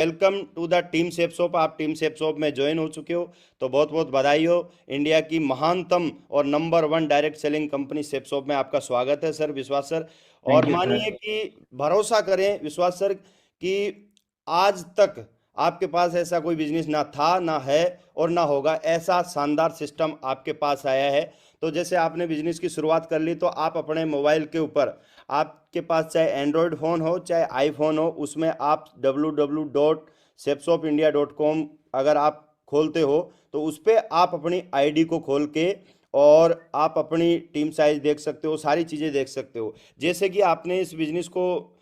Welcome to the team shape shop. आप team shape shop में join हो चुके हो तो बहुत बहुत बधाई हो। इंडिया की महानतम और number one direct selling company shape shop में आपका स्वागत है सर, विश्वास सर। थैंक और यू सर। मानिए कि भरोसा करें विश्वास सर कि आज तक आपके पास ऐसा कोई बिजनेस ना था ना है और ना होगा, ऐसा शानदार सिस्टम आपके पास आया है। तो जैसे आपने बिजनेस की शुरुआत कर ली तो आप अपने मोबाइल के ऊपर, आपके पास चाहे एंड्रॉयड फ़ोन हो चाहे आईफोन हो, उसमें आप www.sepsopindia.com अगर आप खोलते हो तो उस पर आप अपनी आईडी को खोल के और आप अपनी टीम साइज देख सकते हो, सारी चीज़ें देख सकते हो। जैसे कि आपने इस बिजनेस को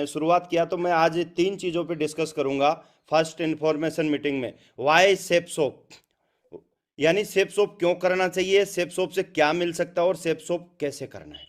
शुरुआत किया तो मैं आज तीन चीज़ों पे डिस्कस करूंगा फर्स्ट इन्फॉर्मेशन मीटिंग में। वाई सेप सोप, यानी सेप सोप क्यों करना चाहिए, सेप सोप से क्या मिल सकता है और सेप सोप कैसे करना है,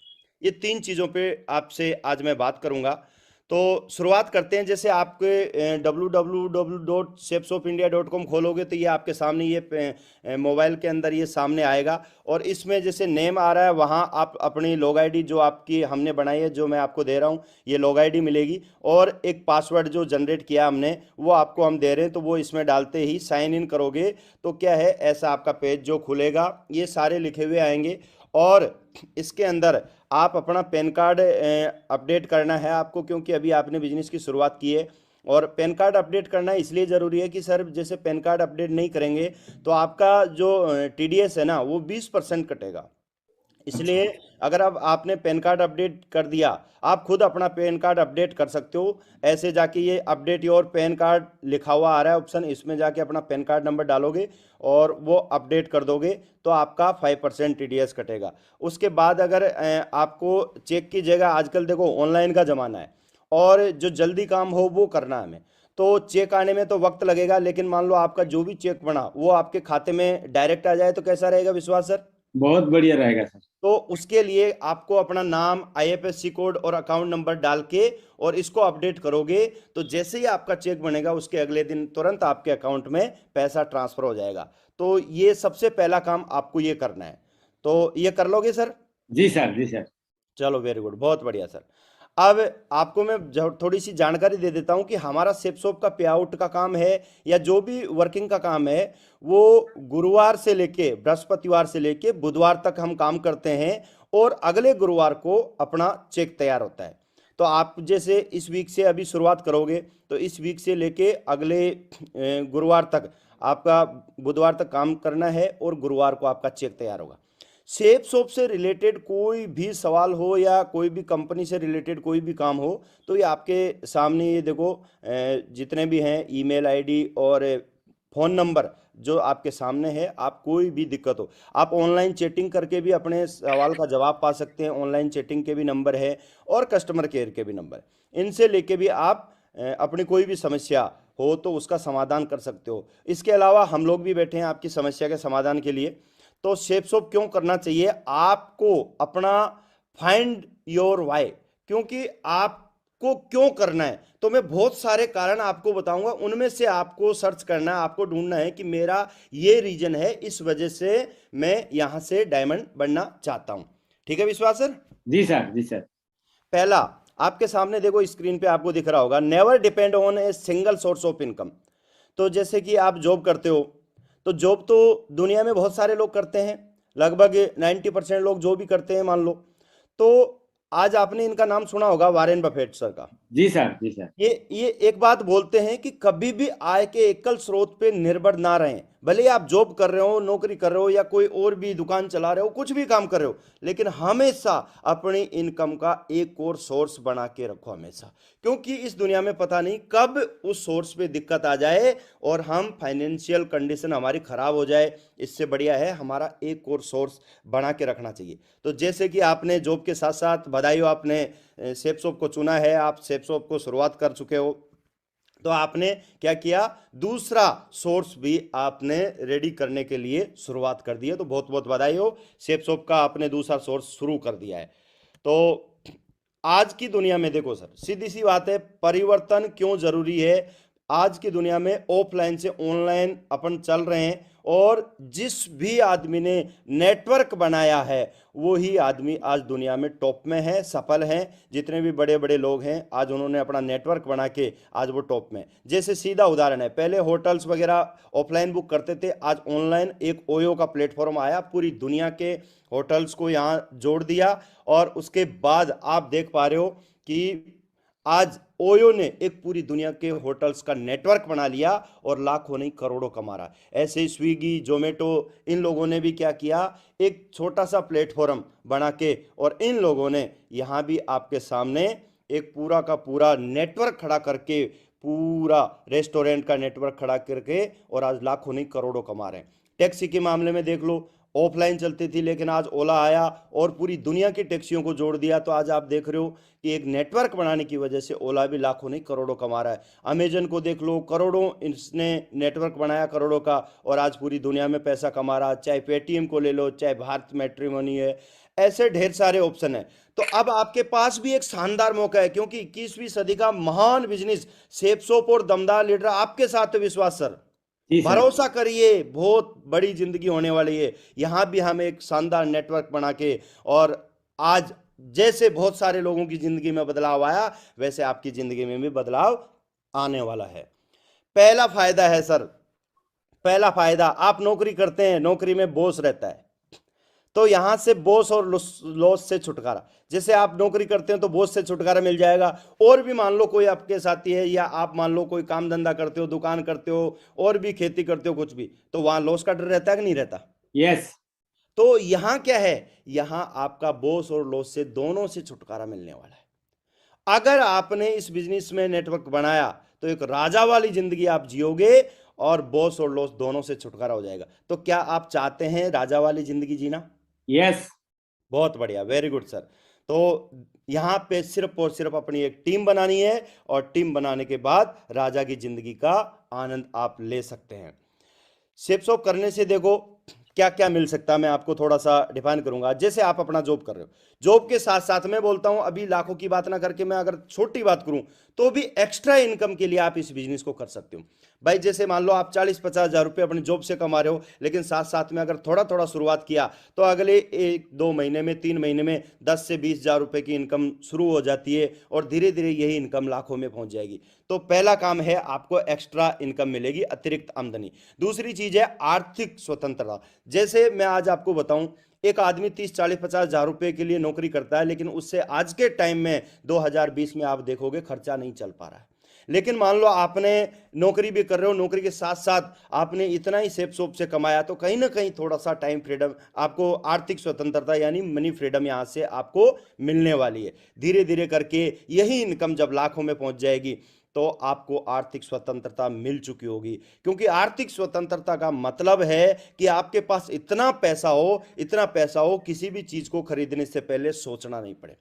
ये तीन चीज़ों पे आपसे आज मैं बात करूंगा। तो शुरुआत करते हैं। जैसे आपके www.shapesofindia.com खोलोगे तो ये आपके सामने ये मोबाइल के अंदर ये सामने आएगा और इसमें जैसे नेम आ रहा है वहाँ आप अपनी लॉग आईडी जो आपकी हमने बनाई है, जो मैं आपको दे रहा हूँ, ये लॉग आईडी मिलेगी और एक पासवर्ड जो जनरेट किया हमने वो आपको हम दे रहे हैं। तो वो इसमें डालते ही साइन इन करोगे तो क्या है, ऐसा आपका पेज जो खुलेगा, ये सारे लिखे हुए आएंगे और इसके अंदर आप अपना पैन कार्ड अपडेट करना है आपको, क्योंकि अभी आपने बिजनेस की शुरुआत की है। और पैन कार्ड अपडेट करना इसलिए ज़रूरी है कि सर जैसे पैन कार्ड अपडेट नहीं करेंगे तो आपका जो टीडीएस है ना वो 20% कटेगा। अच्छा। इसलिए अगर अब आपने पैन कार्ड अपडेट कर दिया, आप खुद अपना पैन कार्ड अपडेट कर सकते हो। ऐसे जाके ये अपडेट योर पैन कार्ड लिखा हुआ आ रहा है ऑप्शन, इसमें जाके अपना पैन कार्ड नंबर डालोगे और वो अपडेट कर दोगे तो आपका 5% टीडीएस कटेगा। उसके बाद अगर आपको चेक की जगह, आजकल देखो ऑनलाइन का ज़माना है और जो जल्दी काम हो वो करना है हमें, तो चेक आने में तो वक्त लगेगा, लेकिन मान लो आपका जो भी चेक बना वो आपके खाते में डायरेक्ट आ जाए तो कैसा रहेगा विश्वास सर? बहुत बढ़िया रहेगा सर। तो उसके लिए आपको अपना नाम, आईएफएससी कोड और अकाउंट नंबर डाल के और इसको अपडेट करोगे तो जैसे ही आपका चेक बनेगा उसके अगले दिन तुरंत आपके अकाउंट में पैसा ट्रांसफर हो जाएगा। तो ये सबसे पहला काम आपको ये करना है। तो ये कर लोगे सर? जी सर, जी सर। चलो वेरी गुड, बहुत बढ़िया सर। अब आपको मैं थोड़ी सी जानकारी दे देता हूं कि हमारा सेप शॉप का पे आउट का काम है या जो भी वर्किंग का काम है वो गुरुवार से लेके बृहस्पतिवार से लेके बुधवार तक हम काम करते हैं और अगले गुरुवार को अपना चेक तैयार होता है। तो आप जैसे इस वीक से अभी शुरुआत करोगे तो इस वीक से लेके अगले गुरुवार तक आपका बुधवार तक काम करना है और गुरुवार को आपका चेक तैयार होगा। सेप शॉप से रिलेटेड कोई भी सवाल हो या कोई भी कंपनी से रिलेटेड कोई भी काम हो तो ये आपके सामने, ये देखो जितने भी हैं ईमेल आईडी और फ़ोन नंबर जो आपके सामने है। आप कोई भी दिक्कत हो, आप ऑनलाइन चैटिंग करके भी अपने सवाल का जवाब पा सकते हैं। ऑनलाइन चैटिंग के भी नंबर है और कस्टमर केयर के भी नंबर, इनसे लेके भी आप अपनी कोई भी समस्या हो तो उसका समाधान कर सकते हो। इसके अलावा हम लोग भी बैठे हैं आपकी समस्या के समाधान के लिए। तो शेप शॉप क्यों करना चाहिए आपको, अपना फाइंड योर वाई, क्योंकि आपको क्यों करना है तो मैं बहुत सारे कारण आपको बताऊंगा, उनमें से आपको सर्च करना है, आपको ढूंढना है कि मेरा ये रीजन है, इस वजह से मैं यहां से डायमंड बनना चाहता हूं। ठीक है विश्वास सर? जी सर, जी सर। पहला, आपके सामने देखो स्क्रीन पे आपको दिख रहा होगा, never depend on a single source of income. तो जैसे कि आप जॉब करते हो तो जॉब तो दुनिया में बहुत सारे लोग करते हैं, लगभग 90% लोग जो भी करते हैं मान लो। तो आज आपने इनका नाम सुना होगा, वारेन बफेट सर का। जी सर, जी सर। ये एक बात बोलते हैं कि कभी भी आय के एकल स्रोत पे निर्भर ना रहें। भले ही आप जॉब कर रहे हो, नौकरी कर रहे हो या कोई और भी दुकान चला रहे हो, कुछ भी काम कर रहे हो, लेकिन हमेशा अपनी इनकम का एक और सोर्स बना के रखो हमेशा, क्योंकि इस दुनिया में पता नहीं कब उस सोर्स पे दिक्कत आ जाए और हम फाइनेंशियल कंडीशन हमारी खराब हो जाए। इससे बढ़िया है हमारा एक और सोर्स बना के रखना चाहिए। तो जैसे कि आपने जॉब के साथ साथ, बधाई हो, आपने सेप शॉप को चुना है, आप सेप शॉप को शुरुआत कर चुके हो। तो आपने क्या किया, दूसरा सोर्स भी आपने रेडी करने के लिए शुरुआत कर दी है, तो बहुत बहुत बधाई हो, सेप शॉप का आपने दूसरा सोर्स शुरू कर दिया है। तो आज की दुनिया में देखो सर, सीधी सी बात है, परिवर्तन क्यों जरूरी है। आज की दुनिया में ऑफलाइन से ऑनलाइन अपन चल रहे हैं, और जिस भी आदमी ने नेटवर्क बनाया है वो ही आदमी आज दुनिया में टॉप में है, सफल हैं। जितने भी बड़े बड़े लोग हैं आज उन्होंने अपना नेटवर्क बना के आज वो टॉप में। जैसे सीधा उदाहरण है, पहले होटल्स वगैरह ऑफलाइन बुक करते थे, आज ऑनलाइन एक ओयो का प्लेटफॉर्म आया, पूरी दुनिया के होटल्स को यहाँ जोड़ दिया। और उसके बाद आप देख पा रहे हो कि आज ओयो ने एक पूरी दुनिया के होटल्स का नेटवर्क बना लिया और लाखों नहीं करोड़ों कमा रहा है। ऐसे ही स्विगी, जोमेटो, इन लोगों ने भी क्या किया, एक छोटा सा प्लेटफॉर्म बना के, और इन लोगों ने यहाँ भी आपके सामने एक पूरा का पूरा नेटवर्क खड़ा करके, पूरा रेस्टोरेंट का नेटवर्क खड़ा करके, और आज लाखों नहीं करोड़ों कमा रहे हैं। टैक्सी के मामले में देख लो, ऑफलाइन चलती थी लेकिन आज ओला आया और पूरी दुनिया की टैक्सियों को जोड़ दिया। तो आज आप देख रहे हो कि एक नेटवर्क बनाने की वजह से ओला भी लाखों नहीं करोड़ों कमा रहा है। अमेजन को देख लो, करोड़ों इसने नेटवर्क बनाया करोड़ों का, और आज पूरी दुनिया में पैसा कमा रहा है। चाहे पेटीएम को ले लो, चाहे भारत मैट्रिमोनी है, ऐसे ढेर सारे ऑप्शन है। तो अब आपके पास भी एक शानदार मौका है, क्योंकि 21वीं सदी का महान बिजनेस सेफ शॉप और दमदार लीडर आपके साथ है। विश्वास सर, जी सर। भरोसा करिए, बहुत बड़ी जिंदगी होने वाली है। यहां भी हम एक शानदार नेटवर्क बना के, और आज जैसे बहुत सारे लोगों की जिंदगी में बदलाव आया, वैसे आपकी जिंदगी में भी बदलाव आने वाला है। पहला फायदा है सर, पहला फायदा, आप नौकरी करते हैं, नौकरी में बॉस रहता है, तो यहां से बॉस और लॉस से छुटकारा। जैसे आप नौकरी करते हैं तो बॉस से छुटकारा मिल जाएगा। और भी मान लो कोई आपके साथी है, या आप मान लो कोई काम धंधा करते हो, दुकान करते हो, और भी खेती करते हो, कुछ भी, तो वहां लॉस का डर रहता है कि नहीं रहता? यस। तो यहां क्या है, यहां आपका बॉस और लॉस से दोनों से छुटकारा मिलने वाला है। अगर आपने इस बिजनेस में नेटवर्क बनाया तो एक राजा वाली जिंदगी आप जियोगे, और बॉस और लॉस दोनों से छुटकारा हो जाएगा। तो क्या आप चाहते हैं राजा वाली जिंदगी जीना? यस। बहुत बढ़िया, वेरी गुड सर। तो यहाँ पे सिर्फ और सिर्फ अपनी एक टीम बनानी है, और टीम बनाने के बाद राजा की जिंदगी का आनंद आप ले सकते हैं। सेप शॉप करने से देखो क्या क्या मिल सकता है, मैं आपको थोड़ा सा डिफाइन करूंगा। जैसे आप अपना जॉब कर रहे हो, जॉब के साथ साथ मैं बोलता हूं, अभी लाखों की बात ना करके मैं अगर छोटी बात करूं, तो भी एक्स्ट्रा इनकम के लिए आप इस बिजनेस को कर सकते हो। भाई जैसे मान लो आप 40-50 हजार रुपये अपनी जॉब से कमा रहे हो, लेकिन साथ साथ में अगर थोड़ा थोड़ा शुरुआत किया, तो अगले 1-2 महीने में, 3 महीने में 10 से 20 हजार रुपये की इनकम शुरू हो जाती है, और धीरे धीरे यही इनकम लाखों में पहुंच जाएगी। तो पहला काम है, आपको एक्स्ट्रा इनकम मिलेगी, अतिरिक्त आमदनी। दूसरी चीज है आर्थिक स्वतंत्रता। जैसे मैं आज आपको बताऊं, एक आदमी 30-40-50 हजार रुपए के लिए नौकरी करता है, लेकिन उससे आज के टाइम में 2020 में आप देखोगे खर्चा नहीं चल पा रहा है। लेकिन मान लो आपने नौकरी भी कर रहे हो, नौकरी के साथ साथ आपने इतना ही सेफ शॉप से कमाया, तो कहीं ना कहीं थोड़ा सा टाइम फ्रीडम, आपको आर्थिक स्वतंत्रता यानी मनी फ्रीडम यहां से आपको मिलने वाली है। धीरे धीरे करके यही इनकम जब लाखों में पहुंच जाएगी, तो आपको आर्थिक स्वतंत्रता मिल चुकी होगी। क्योंकि आर्थिक स्वतंत्रता का मतलब है कि आपके पास इतना पैसा हो, इतना पैसा हो, किसी भी चीज को खरीदने से पहले सोचना नहीं पड़े।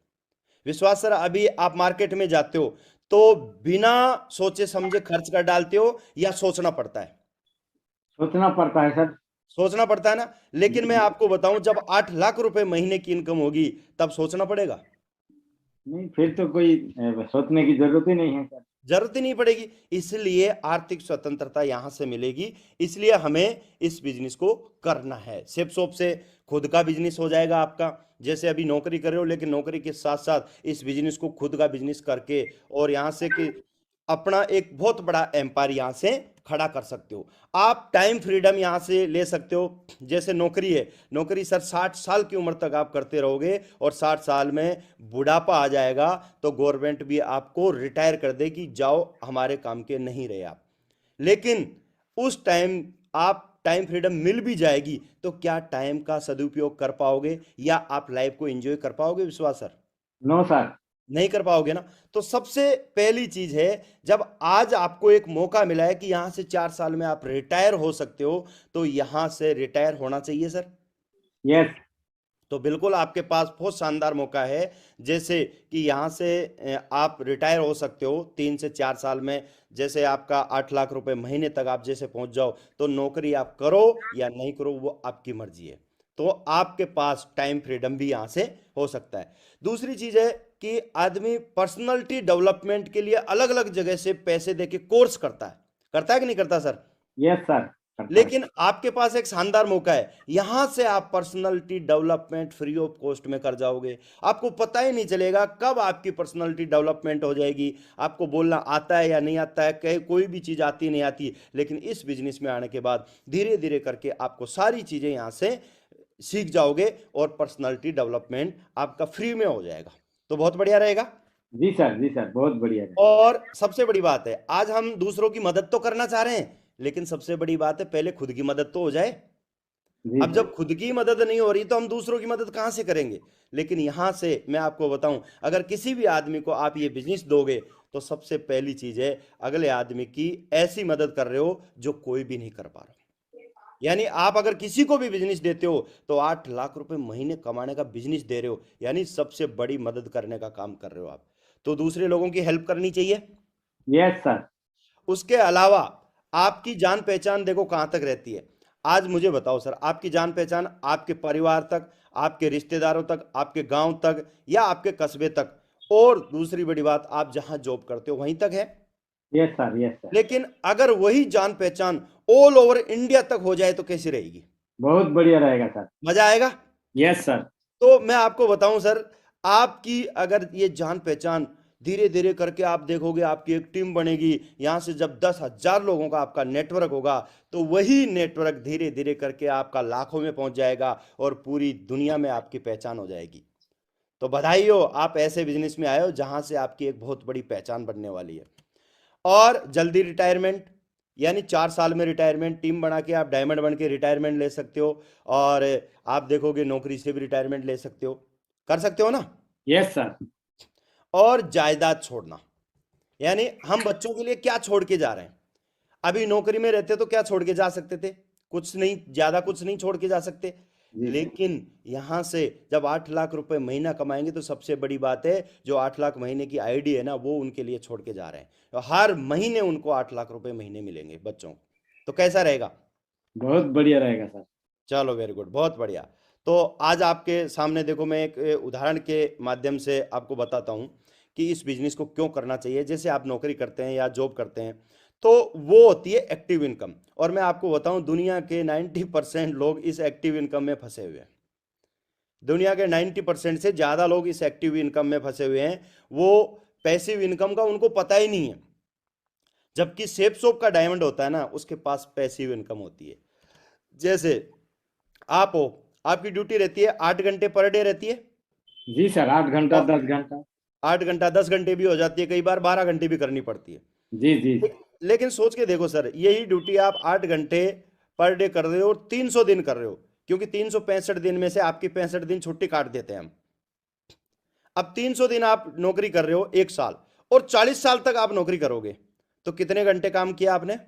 विश्वास सर, अभी आप मार्केट में जाते हो तो बिना सोचे समझे खर्च कर डालते हो, या सोचना पड़ता है? सोचना पड़ता है सर। सोचना पड़ता है ना। लेकिन मैं आपको बताऊं, जब 8 लाख रुपए महीने की इनकम होगी, तब सोचना पड़ेगा? नहीं, फिर तो कोई सोचने की जरूरत ही नहीं है सर। जरूरत ही नहीं पड़ेगी। इसलिए आर्थिक स्वतंत्रता यहां से मिलेगी, इसलिए हमें इस बिजनेस को करना है। सेफ शॉप से खुद का बिजनेस हो जाएगा आपका। जैसे अभी नौकरी कर रहे हो, लेकिन नौकरी के साथ साथ इस बिजनेस को खुद का बिजनेस करके, और यहां से कि अपना एक बहुत बड़ा एम्पायर यहां से खड़ा कर सकते हो। आप टाइम फ्रीडम यहां से ले सकते हो। जैसे नौकरी है, नौकरी सर 60 साल की उम्र तक आप करते रहोगे, और 60 साल में बुढ़ापा आ जाएगा तो गवर्नमेंट भी आपको रिटायर कर देगी, जाओ हमारे काम के नहीं रहे आप। लेकिन उस टाइम आप टाइम फ्रीडम मिल भी जाएगी, तो क्या टाइम का सदुपयोग कर पाओगे, या आप लाइफ को एंजॉय कर पाओगे? विश्वास सर, नो सर। नहीं कर पाओगे ना। तो सबसे पहली चीज है, जब आज आपको एक मौका मिला है कि यहां से 4 साल में आप रिटायर हो सकते हो, तो यहां से रिटायर होना चाहिए सर। यस। तो बिल्कुल आपके पास बहुत शानदार मौका है, जैसे कि यहाँ से आप रिटायर हो सकते हो 3 से 4 साल में। जैसे आपका 8 लाख रुपए महीने तक आप जैसे पहुंच जाओ, तो नौकरी आप करो या नहीं करो वो आपकी मर्जी है। तो आपके पास टाइम फ्रीडम भी यहाँ से हो सकता है। दूसरी चीज है, कि आदमी पर्सनालिटी डेवलपमेंट के लिए अलग अलग जगह से पैसे देके कोर्स करता है कि नहीं करता सर? यस सर, करता है। लेकिन आपके पास एक शानदार मौका है, यहां से आप personality development free of cost में कर जाओगे। आपको पता ही नहीं चलेगा कब आपकी पर्सनालिटी डेवलपमेंट हो जाएगी। आपको बोलना आता है या नहीं आता है, कहीं कोई भी चीज आती नहीं आती, लेकिन इस बिजनेस में आने के बाद धीरे धीरे करके आपको सारी चीजें यहां से सीख जाओगे और पर्सनालिटी डेवलपमेंट आपका फ्री में हो जाएगा। तो बहुत बढ़िया रहेगा। जी सर, बहुत बढ़िया है। और सबसे बड़ी बात है, आज हम दूसरों की मदद तो करना चाह रहे हैं, लेकिन सबसे बड़ी बात है पहले खुद की मदद तो हो जाए। जी अब जब खुद की मदद नहीं हो रही तो हम दूसरों की मदद कहां से करेंगे? लेकिन यहां से मैं आपको बताऊं, अगर किसी भी आदमी को आप ये बिजनेस दोगे तो सबसे पहली चीज है, अगले आदमी की ऐसी मदद कर रहे हो जो कोई भी नहीं कर पा रहा। यानी आप अगर किसी को भी बिजनेस देते हो तो 8 लाख रुपए महीने कमाने का बिजनेस दे रहे हो, यानी सबसे बड़ी मदद करने का काम कर रहे हो आप। तो दूसरे लोगों की हेल्प करनी चाहिए। Yes sir. उसके अलावा आपकी जान पहचान देखो कहां तक रहती है। आज मुझे बताओ सर, आपकी जान पहचान आपके परिवार तक, आपके रिश्तेदारों तक, आपके गांव तक या आपके कस्बे तक, और दूसरी बड़ी बात आप जहां जॉब करते हो वहीं तक है। Yes sir, yes sir. लेकिन अगर वही जान पहचान ऑल ओवर इंडिया तक हो जाए तो कैसी रहेगी? बहुत बढ़िया रहेगा सर। मजा आएगा। Yes sir. तो मैं आपको बताऊं सर, आपकी अगर ये जान पहचान धीरे धीरे करके आप देखोगे, आपकी एक टीम बनेगी, यहां से जब 10,000 लोगों का आपका नेटवर्क होगा तो वही नेटवर्क धीरे धीरे करके आपका लाखों में पहुंच जाएगा और पूरी दुनिया में आपकी पहचान हो जाएगी। तो बधाई हो, आप ऐसे बिजनेस में आए हो जहां से आपकी एक बहुत बड़ी पहचान बनने वाली है। और जल्दी रिटायरमेंट, यानी 4 साल में रिटायरमेंट, टीम बना के आप डायमंड बन के रिटायरमेंट ले सकते हो, और आप देखोगे नौकरी से भी रिटायरमेंट ले सकते हो, कर सकते हो ना? Yes sir. और जायदाद छोड़ना, यानी हम बच्चों के लिए क्या छोड़ के जा रहे हैं? अभी नौकरी में रहते तो क्या छोड़ के जा सकते थे? कुछ नहीं, ज्यादा कुछ नहीं छोड़ के जा सकते। जी। लेकिन यहां से जब 8 लाख रुपए महीना कमाएंगे तो सबसे बड़ी बात है, जो 8 लाख महीने की आईडी है ना, वो उनके लिए छोड़ के जा रहे हैं। तो हर महीने उनको 8 लाख रुपए महीने मिलेंगे बच्चों को। तो कैसा रहेगा? बहुत बढ़िया रहेगा सर। चलो वेरी गुड, बहुत बढ़िया। तो आज आपके सामने देखो, मैं एक उदाहरण के माध्यम से आपको बताता हूं कि इस बिजनेस को क्यों करना चाहिए। जैसे आप नौकरी करते हैं या जॉब करते हैं तो वो होती है एक्टिव इनकम, और मैं आपको बताऊं दुनिया के 90% लोग इस एक्टिव इनकम में फंसे हुए हैं। दुनिया के 90% से ज्यादा लोग इस एक्टिव इनकम में फंसे हुए हैं। वो पैसिव इनकम का उनको पता ही नहीं है। जबकि सेफ शॉप का डायमंड होता है ना, उसके पास पैसिव इनकम होती है। जैसे आप हो, आपकी ड्यूटी रहती है 8 घंटे पर डे रहती है। जी सर, 8 घंटा और 10 घंटा। 8 घंटा 10 घंटे भी हो जाती है, कई बार 12 घंटे भी करनी पड़ती है। जी जी। लेकिन सोच के देखो सर, यही ड्यूटी आप 8 घंटे पर डे कर रहे हो और 300 दिन कर रहे हो, क्योंकि 365 दिन में से आपकी 65 दिन छुट्टी काट देते हैं हम। अब 300 दिन आप नौकरी कर रहे हो 1 साल, और 40 साल तक आप नौकरी करोगे, तो कितने घंटे काम किया आपने?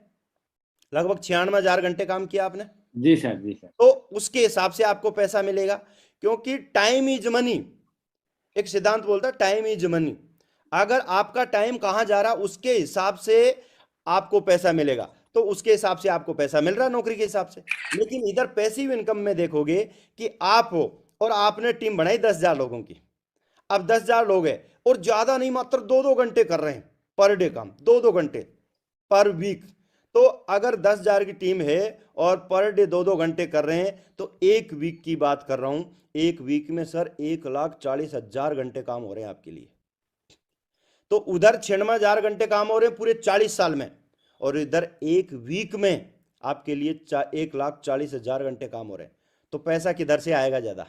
लगभग 96,000 घंटे काम किया आपने। जी सर, जी सर। तो उसके हिसाब से आपको पैसा मिलेगा, क्योंकि टाइम इज मनी। एक सिद्धांत बोलता है टाइम इज मनी। अगर आपका टाइम कहां जा रहा उसके हिसाब से आपको पैसा मिलेगा, तो उसके हिसाब से आपको पैसा मिल रहा है नौकरी के हिसाब से। लेकिन इधर पैसिव इनकम में देखोगे कि आप हो और आपने टीम बनाई 10,000 लोगों की। अब 10,000 लोग हैं और ज्यादा नहीं, मात्र 2-2 घंटे कर रहे हैं पर डे काम, 2-2 घंटे पर वीक। तो अगर 10,000 की टीम है और पर डे 2-2 घंटे कर रहे हैं, तो एक वीक की बात कर रहा हूं, एक वीक में सर 1,40,000 घंटे काम हो रहे हैं आपके लिए। तो उधर 96,000 घंटे काम हो रहे हैं पूरे 40 साल में, और इधर एक वीक में आपके लिए 1,40,000 घंटे काम हो रहे हैं। तो पैसा किधर से आएगा ज्यादा?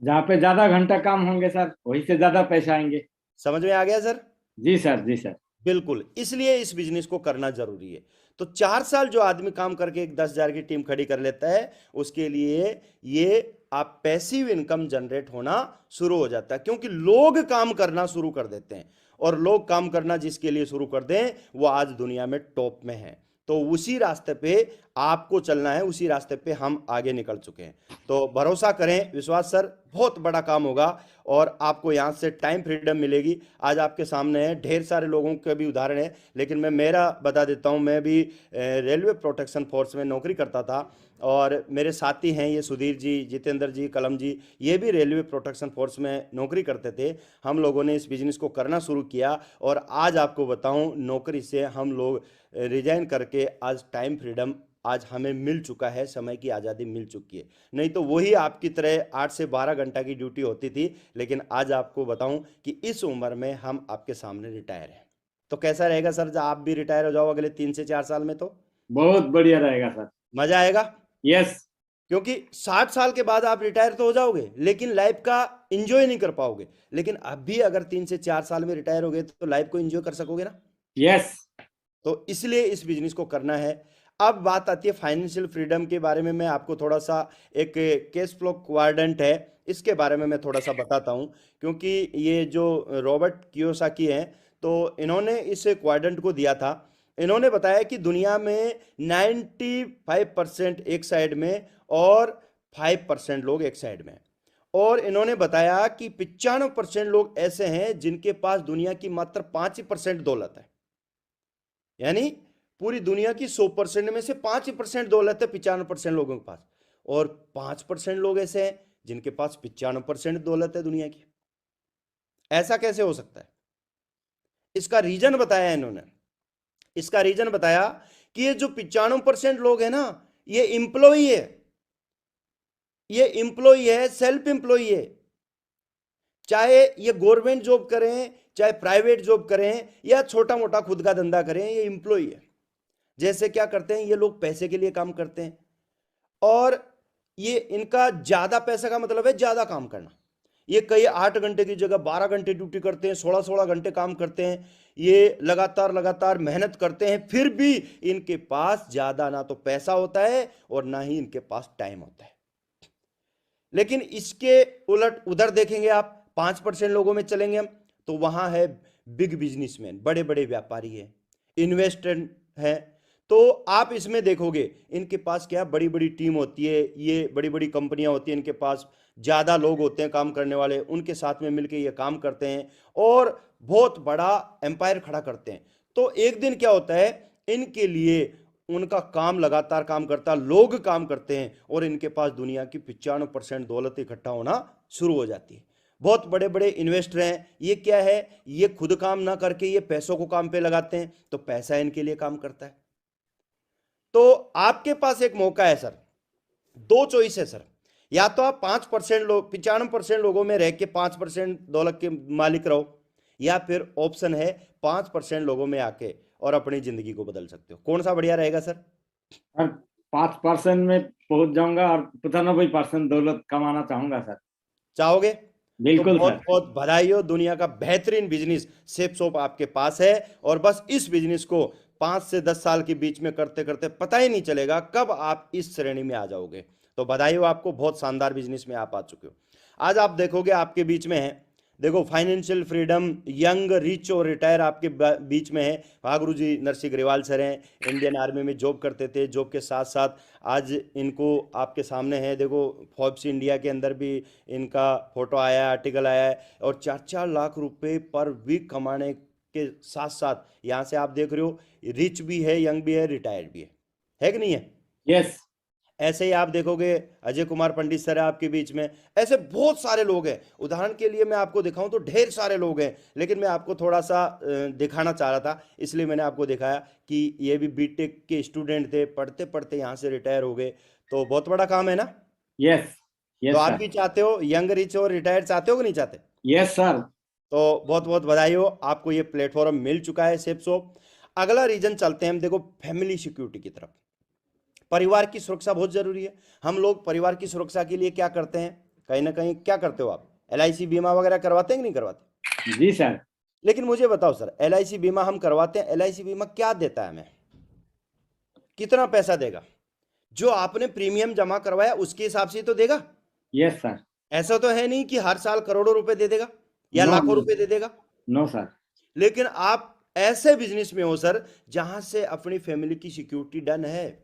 जहाँ पे ज्यादा घंटा काम होंगे सर, वहीं से ज्यादा पैसे आएंगे। समझ में आ गया सर? जी सर, जी सर। बिल्कुल, इसलिए इस बिजनेस को करना जरूरी है। तो 4 साल जो आदमी काम करके एक 10,000 की टीम खड़ी कर लेता है, उसके लिए ये आप पैसिव इनकम जनरेट होना शुरू हो जाता है, क्योंकि लोग काम करना शुरू कर देते हैं, और लोग काम करना जिसके लिए शुरू कर दें वो आज दुनिया में टॉप में है। तो उसी रास्ते पे आपको चलना है, उसी रास्ते पे हम आगे निकल चुके हैं। तो भरोसा करें, विश्वास सर बहुत बड़ा काम होगा और आपको यहाँ से टाइम फ्रीडम मिलेगी। आज आपके सामने है, ढेर सारे लोगों के भी उदाहरण है, लेकिन मैं मेरा बता देता हूँ। मैं भी रेलवे प्रोटेक्शन फोर्स में नौकरी करता था और मेरे साथी हैं ये सुधीर जी, जितेंद्र जी, कलम जी, ये भी रेलवे प्रोटेक्शन फोर्स में नौकरी करते थे। हम लोगों ने इस बिजनेस को करना शुरू किया और आज आपको बताऊं, नौकरी से हम लोग रिजाइन करके आज टाइम फ्रीडम आज हमें मिल चुका है, समय की आज़ादी मिल चुकी है। नहीं तो वही आपकी तरह 8 से 12 घंटा की ड्यूटी होती थी, लेकिन आज आपको बताऊं कि इस उम्र में हम आपके सामने रिटायर हैं। तो कैसा रहेगा सर जब आप भी रिटायर हो जाओ अगले 3 से 4 साल में? तो बहुत बढ़िया रहेगा सर। मजा आएगा, यस। क्योंकि 60 साल के बाद आप रिटायर तो हो जाओगे, लेकिन लाइफ का एंजॉय नहीं कर पाओगे। लेकिन अब भी अगर 3 से 4 साल में रिटायर हो गए तो लाइफ को एंजॉय कर सकोगे ना। यस। तो इसलिए इस बिजनेस को करना है। अब बात आती है फाइनेंशियल फ्रीडम के बारे में। मैं आपको थोड़ा सा एक कैश फ्लो क्वाड्रेंट है, इसके बारे में मैं थोड़ा सा बताता हूं, क्योंकि ये जो रॉबर्ट कियोसाकी हैं, तो इन्होंने इस क्वाड्रेंट को दिया था। इन्होंने बताया कि दुनिया में 95% एक साइड में और 5% लोग एक साइड में। और इन्होंने बताया कि 95% लोग ऐसे हैं जिनके पास दुनिया की मात्र 5% दौलत है। यानी पूरी दुनिया की 100% में से 5% दौलत है 95% लोगों के पास, और 5% लोग ऐसे हैं जिनके पास 95% दौलत है दुनिया की। ऐसा कैसे हो सकता है? इसका रीजन बताया इन्होंने। इसका रीजन बताया कि ये जो 95% लोग हैं ना, ये इंप्लॉई है, ये इंप्लॉई है, सेल्फ इंप्लॉई है। चाहे ये गवर्नमेंट जॉब करें, चाहे प्राइवेट जॉब करें, या छोटा मोटा खुद का धंधा करें, ये इंप्लॉई है। जैसे क्या करते हैं ये लोग? पैसे के लिए काम करते हैं, और ये इनका ज्यादा पैसे का मतलब है ज्यादा काम करना। ये कई 8 घंटे की जगह 12 घंटे ड्यूटी करते हैं, 16-16 घंटे काम करते हैं। ये लगातार लगातार मेहनत करते हैं, फिर भी इनके पास ज्यादा ना तो पैसा होता है और ना ही इनके पास टाइम होता है। लेकिन इसके उलट उधर देखेंगे आप, 5% लोगों में चलेंगे हम, तो वहां है बिग बिजनेसमैन, बड़े बड़े व्यापारी है, इन्वेस्टर है। तो आप इसमें देखोगे इनके पास क्या बड़ी बड़ी टीम होती है, ये बड़ी बड़ी कंपनियां होती हैं, इनके पास ज्यादा लोग होते हैं काम करने वाले, उनके साथ में मिलकर ये काम करते हैं और बहुत बड़ा एम्पायर खड़ा करते हैं। तो एक दिन क्या होता है, इनके लिए उनका काम लगातार काम करता, लोग काम करते हैं, और इनके पास दुनिया की 95% दौलत इकट्ठा होना शुरू हो जाती है। बहुत बड़े बड़े इन्वेस्टर हैं, ये क्या है, ये खुद काम ना करके ये पैसों को काम पे लगाते हैं, तो पैसा इनके लिए काम करता है। तो आपके पास एक मौका है सर, दो चॉइस है सर। या तो आप 5% लोग, 95% लोगों में रह के 5% दौलत के मालिक रहो, या फिर ऑप्शन है 5% लोगों में आके और अपनी जिंदगी को बदल सकते हो। कौन सा बढ़िया रहेगा सर? सर 5% में पहुंच जाऊंगा और 95% दौलत कमाना चाहूंगा सर। चाहोगे? तो बिल्कुल बहुत सर। बहुत बधाई हो, दुनिया का बेहतरीन बिजनेस सेफ शॉप आपके पास है। और बस इस बिजनेस को 5 से 10 साल के बीच में करते करते पता ही नहीं चलेगा कब आप इस श्रेणी में आ जाओगे। तो बधाई हो आपको, बहुत शानदार बिजनेस में आप आ चुके हो। आज आप देखोगे आपके बीच में है, देखो फाइनेंशियल फ्रीडम, यंग, रिच और रिटायर आपके बीच में है। महागुरु जी नरसिंह ग्रेवाल सर हैं, इंडियन आर्मी में जॉब करते थे, जॉब के साथ साथ आज इनको आपके सामने है। देखो फोर्ब्स इंडिया के अंदर भी इनका फोटो आया है, आर्टिकल आया है, और 4-4 लाख रुपए पर वीक कमाने के साथ साथ यहाँ से आप देख रहे हो रिच भी है, यंग भी है, रिटायर्ड भी है कि नहीं है? यस। ऐसे ही आप देखोगे अजय कुमार पंडित सर है आपके बीच में, ऐसे बहुत सारे लोग हैं। उदाहरण के लिए मैं आपको दिखाऊं तो ढेर सारे लोग हैं, लेकिन मैं आपको थोड़ा सा दिखाना चाह रहा था, इसलिए मैंने आपको दिखाया कि ये भी बीटेक के स्टूडेंट थे, पढ़ते पढ़ते यहाँ से रिटायर हो गए। तो बहुत बड़ा काम है ना। यस। तो यस आप सर। भी चाहते हो यंग, रिच और रिटायर, चाहते हो कि नहीं चाहते? Yes sir. तो बहुत बहुत बधाई हो, आपको ये प्लेटफॉर्म मिल चुका है सेफ शॉप। अगला रीजन चलते हैं हम, देखो फैमिली सिक्योरिटी की तरफ। परिवार की सुरक्षा बहुत जरूरी है। हम लोग परिवार की सुरक्षा के लिए क्या करते हैं, कहीं ना कहीं क्या करते हो आप, LIC बीमा वगैरह करवाते हैं कि नहीं करवाते? जी सर। लेकिन मुझे बताओ सर, LIC बीमा हम करवाते हैं, LIC बीमा क्या देता है हमें, कितना पैसा देगा? जो आपने प्रीमियम जमा करवाया उसके हिसाब से ही तो देगा। Yes sir. ऐसा तो है नहीं कि हर साल करोड़ों रुपए दे देगा या नो लाखों नो। रुपए दे देगा। No sir. लेकिन आप ऐसे बिजनेस में हो सर जहां से अपनी फैमिली की सिक्योरिटी डन है।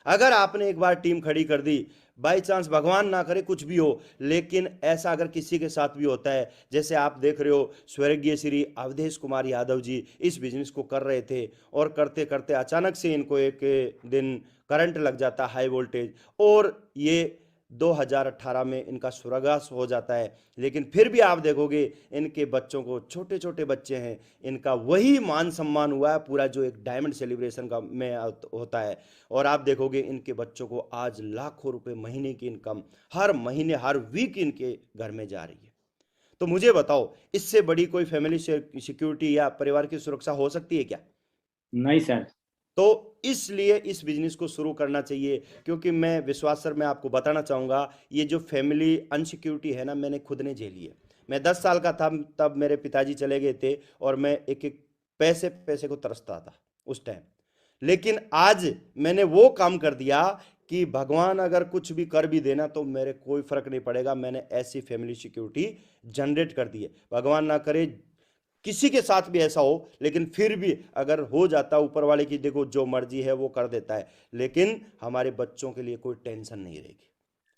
अगर आपने एक बार टीम खड़ी कर दी, बाई चांस भगवान ना करे कुछ भी हो, लेकिन ऐसा अगर किसी के साथ भी होता है, जैसे आप देख रहे हो स्वर्गीय श्री अवधेश कुमार यादव जी इस बिजनेस को कर रहे थे और करते करते अचानक से इनको एक दिन करंट लग जाता, हाई वोल्टेज, और ये 2018 में इनका स्वर्गवास हो जाता है। लेकिन फिर भी आप देखोगे इनके बच्चों को, छोटे छोटे बच्चे हैं, इनका वही मान सम्मान हुआ है पूरा जो एक डायमंड सेलिब्रेशन का में होता है। और आप देखोगे इनके बच्चों को आज लाखों रुपए महीने की इनकम हर महीने हर वीक इनके घर में जा रही है। तो मुझे बताओ, इससे बड़ी कोई फैमिली सिक्योरिटी या परिवार की सुरक्षा हो सकती है क्या? नहीं सर। तो इसलिए इस बिजनेस को शुरू करना चाहिए, क्योंकि मैं विश्वास सर, मैं आपको बताना चाहूँगा, ये जो फैमिली अनसिक्योरिटी है ना, मैंने खुद ने झेली है। मैं 10 साल का था तब मेरे पिताजी चले गए थे और मैं एक एक पैसे पैसे को तरसता था उस टाइम। लेकिन आज मैंने वो काम कर दिया कि भगवान अगर कुछ भी कर भी देना तो मेरे कोई फर्क नहीं पड़ेगा, मैंने ऐसी फैमिली सिक्योरिटी जनरेट कर दी है। भगवान ना करे किसी के साथ भी ऐसा हो, लेकिन फिर भी अगर हो जाता, ऊपर वाले की देखो जो मर्जी है वो कर देता है, लेकिन हमारे बच्चों के लिए कोई टेंशन नहीं रहेगी।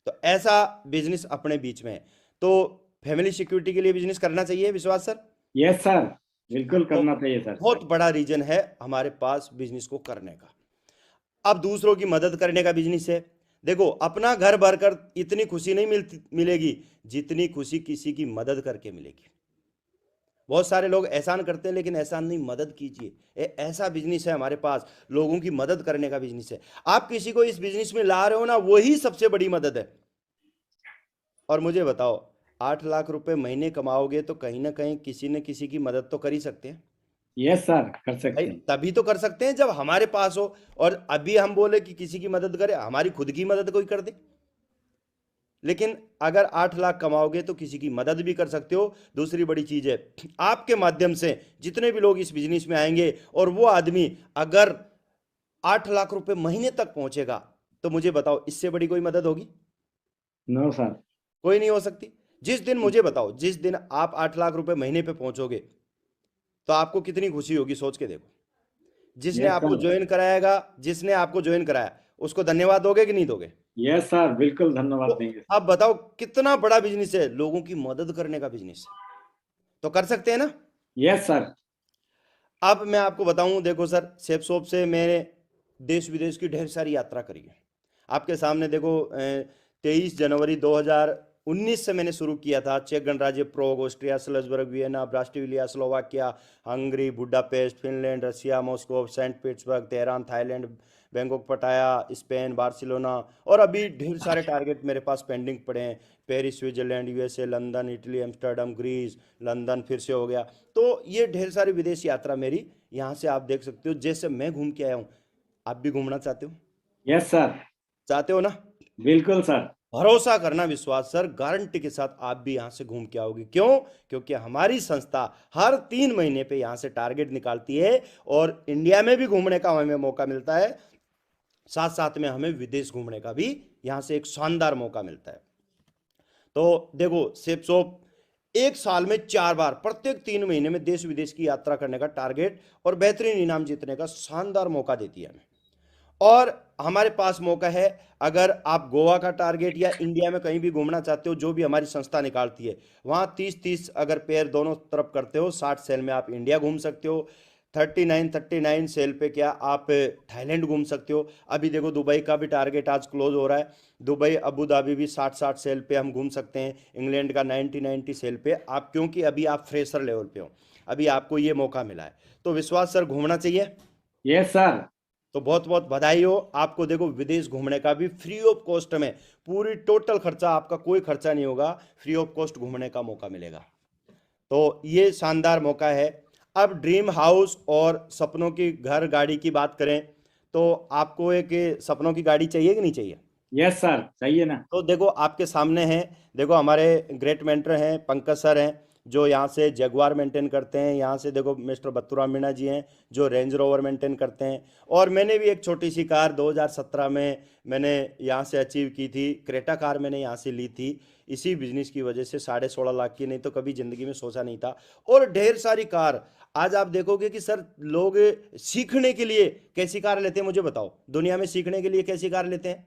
तो ऐसा बिजनेस अपने बीच में है। तो फैमिली सिक्योरिटी के लिए बिजनेस करना चाहिए विश्वास सर। यस सर, बिल्कुल तो करना चाहिए सर। बहुत बड़ा रीजन है हमारे पास बिजनेस को करने का। अब दूसरों की मदद करने का बिजनेस है। देखो, अपना घर भरकर इतनी खुशी नहीं मिलेगी जितनी खुशी किसी की मदद करके मिलेगी। बहुत सारे लोग एहसान करते हैं, लेकिन एहसान नहीं, मदद कीजिए। ऐसा बिजनेस है हमारे पास, लोगों की मदद करने का बिजनेस है। आप किसी को इस बिजनेस में ला रहे हो ना, वही सबसे बड़ी मदद है। और मुझे बताओ, 8 लाख रुपए महीने कमाओगे तो कहीं ना कहीं किसी न किसी की मदद तो कर ही सकते हैं यस सर, कर भाई। सकते हैं। तभी तो कर सकते हैं जब हमारे पास हो। और अभी हम बोले कि किसी की मदद करे, हमारी खुद की मदद कोई कर दे। लेकिन अगर 8 लाख कमाओगे तो किसी की मदद भी कर सकते हो। दूसरी बड़ी चीज है, आपके माध्यम से जितने भी लोग इस बिजनेस में आएंगे और वो आदमी अगर 8 लाख रुपए महीने तक पहुंचेगा, तो मुझे बताओ इससे बड़ी कोई मदद होगी? No sir. कोई नहीं हो सकती। जिस दिन, मुझे बताओ, जिस दिन आप 8 लाख रुपए महीने पे पहुंचोगे तो आपको कितनी खुशी होगी, सोच के देखो। जिसने यस आपको सर। ज्वाइन कराएगा, जिसने आपको ज्वाइन कराया, उसको धन्यवाद दोगे कि नहीं दोगे? यस सर, बिल्कुल धन्यवाद तो देंगे। आप बताओ कितना बड़ा बिजनेस है, लोगों की मदद करने का बिजनेस है। तो कर सकते हैं ना? Yes sir. अब मैं आपको बताऊं, देखो सर, सेफ शॉप से मैंने देश विदेश की ढेर सारी यात्रा करी है। आपके सामने देखो, 23 जनवरी 2019 से मैंने शुरू किया था। चेक गणराज्य, Prague, Austria, Salzburg, Vienna, Bratislava, Slovakia, Hungary, Budapest, Finland, Russia, Moscow, Saint Petersburg, Tehran, Thailand, Bangkok, Pattaya, Spain, Barcelona, और अभी ढेर सारे टारगेट मेरे पास पेंडिंग पड़े हैं। Paris, Switzerland, USA, London, Italy, Amsterdam, Greece, London फिर से हो गया। तो ये ढेर सारी विदेश यात्रा मेरी, यहाँ से आप देख सकते हो जैसे मैं घूम के आया हूँ। आप भी घूमना चाहते हो? Yes sir. चाहते हो ना? बिल्कुल सर। भरोसा करना विश्वास सर, गारंटी के साथ आप भी यहाँ से घूम के आओगे। क्यों? क्योंकि हमारी संस्था हर 3 महीने पे यहाँ से टारगेट निकालती है और इंडिया में भी घूमने का हमें मौका मिलता है, साथ साथ में हमें विदेश घूमने का भी यहाँ से एक शानदार मौका मिलता है। तो देखो, सेफ शॉप एक साल में 4 बार, प्रत्येक 3 महीने में देश विदेश की यात्रा करने का टारगेट और बेहतरीन इनाम जीतने का शानदार मौका देती है हमें। और हमारे पास मौका है, अगर आप गोवा का टारगेट या इंडिया में कहीं भी घूमना चाहते हो, जो भी हमारी संस्था निकालती है, वहां 30-30 अगर पेयर दोनों तरफ करते हो, 60 सेल में आप इंडिया घूम सकते हो। 39 सेल पे क्या आप थाईलैंड घूम सकते हो। अभी देखो, दुबई का भी टारगेट आज क्लोज हो रहा है। दुबई, अबू धाबी भी 60-60 सेल पे हम घूम सकते हैं। इंग्लैंड का 90-90 सेल पे आप, क्योंकि अभी आप फ्रेशर लेवल पे हो, अभी आपको ये मौका मिला है। तो विश्वास सर, घूमना चाहिए। Yes sir. तो बहुत बहुत बधाई हो आपको। देखो, विदेश घूमने का भी फ्री ऑफ कॉस्ट में, पूरी टोटल खर्चा, आपका कोई खर्चा नहीं होगा, फ्री ऑफ कॉस्ट घूमने का मौका मिलेगा। तो ये शानदार मौका है। अब ड्रीम हाउस और सपनों की घर गाड़ी की बात करें, तो आपको एक सपनों की गाड़ी चाहिए कि नहीं चाहिए? यस सर, चाहिए ना। तो देखो, आपके सामने हैं, देखो हमारे ग्रेट मेंटर हैं, पंकज सर हैं, जो यहाँ से जगुआर मेंटेन करते हैं, यहाँ से देखो मिस्टर बत्तूराम मीणा जी हैं जो रेंज रोवर मेंटेन करते हैं, और मैंने भी एक छोटी सी कार 2017 में मैंने यहाँ से अचीव की थी, क्रेटा कार मैंने यहाँ से ली थी इसी बिजनेस की वजह से, 16.5 लाख की, नहीं तो कभी ज़िंदगी में सोचा नहीं था। और ढेर सारी कार आज आप देखोगे कि सर लोग सीखने के लिए कैसी कार लेते हैं, मुझे बताओ, दुनिया में सीखने के लिए कैसी कार लेते हैं?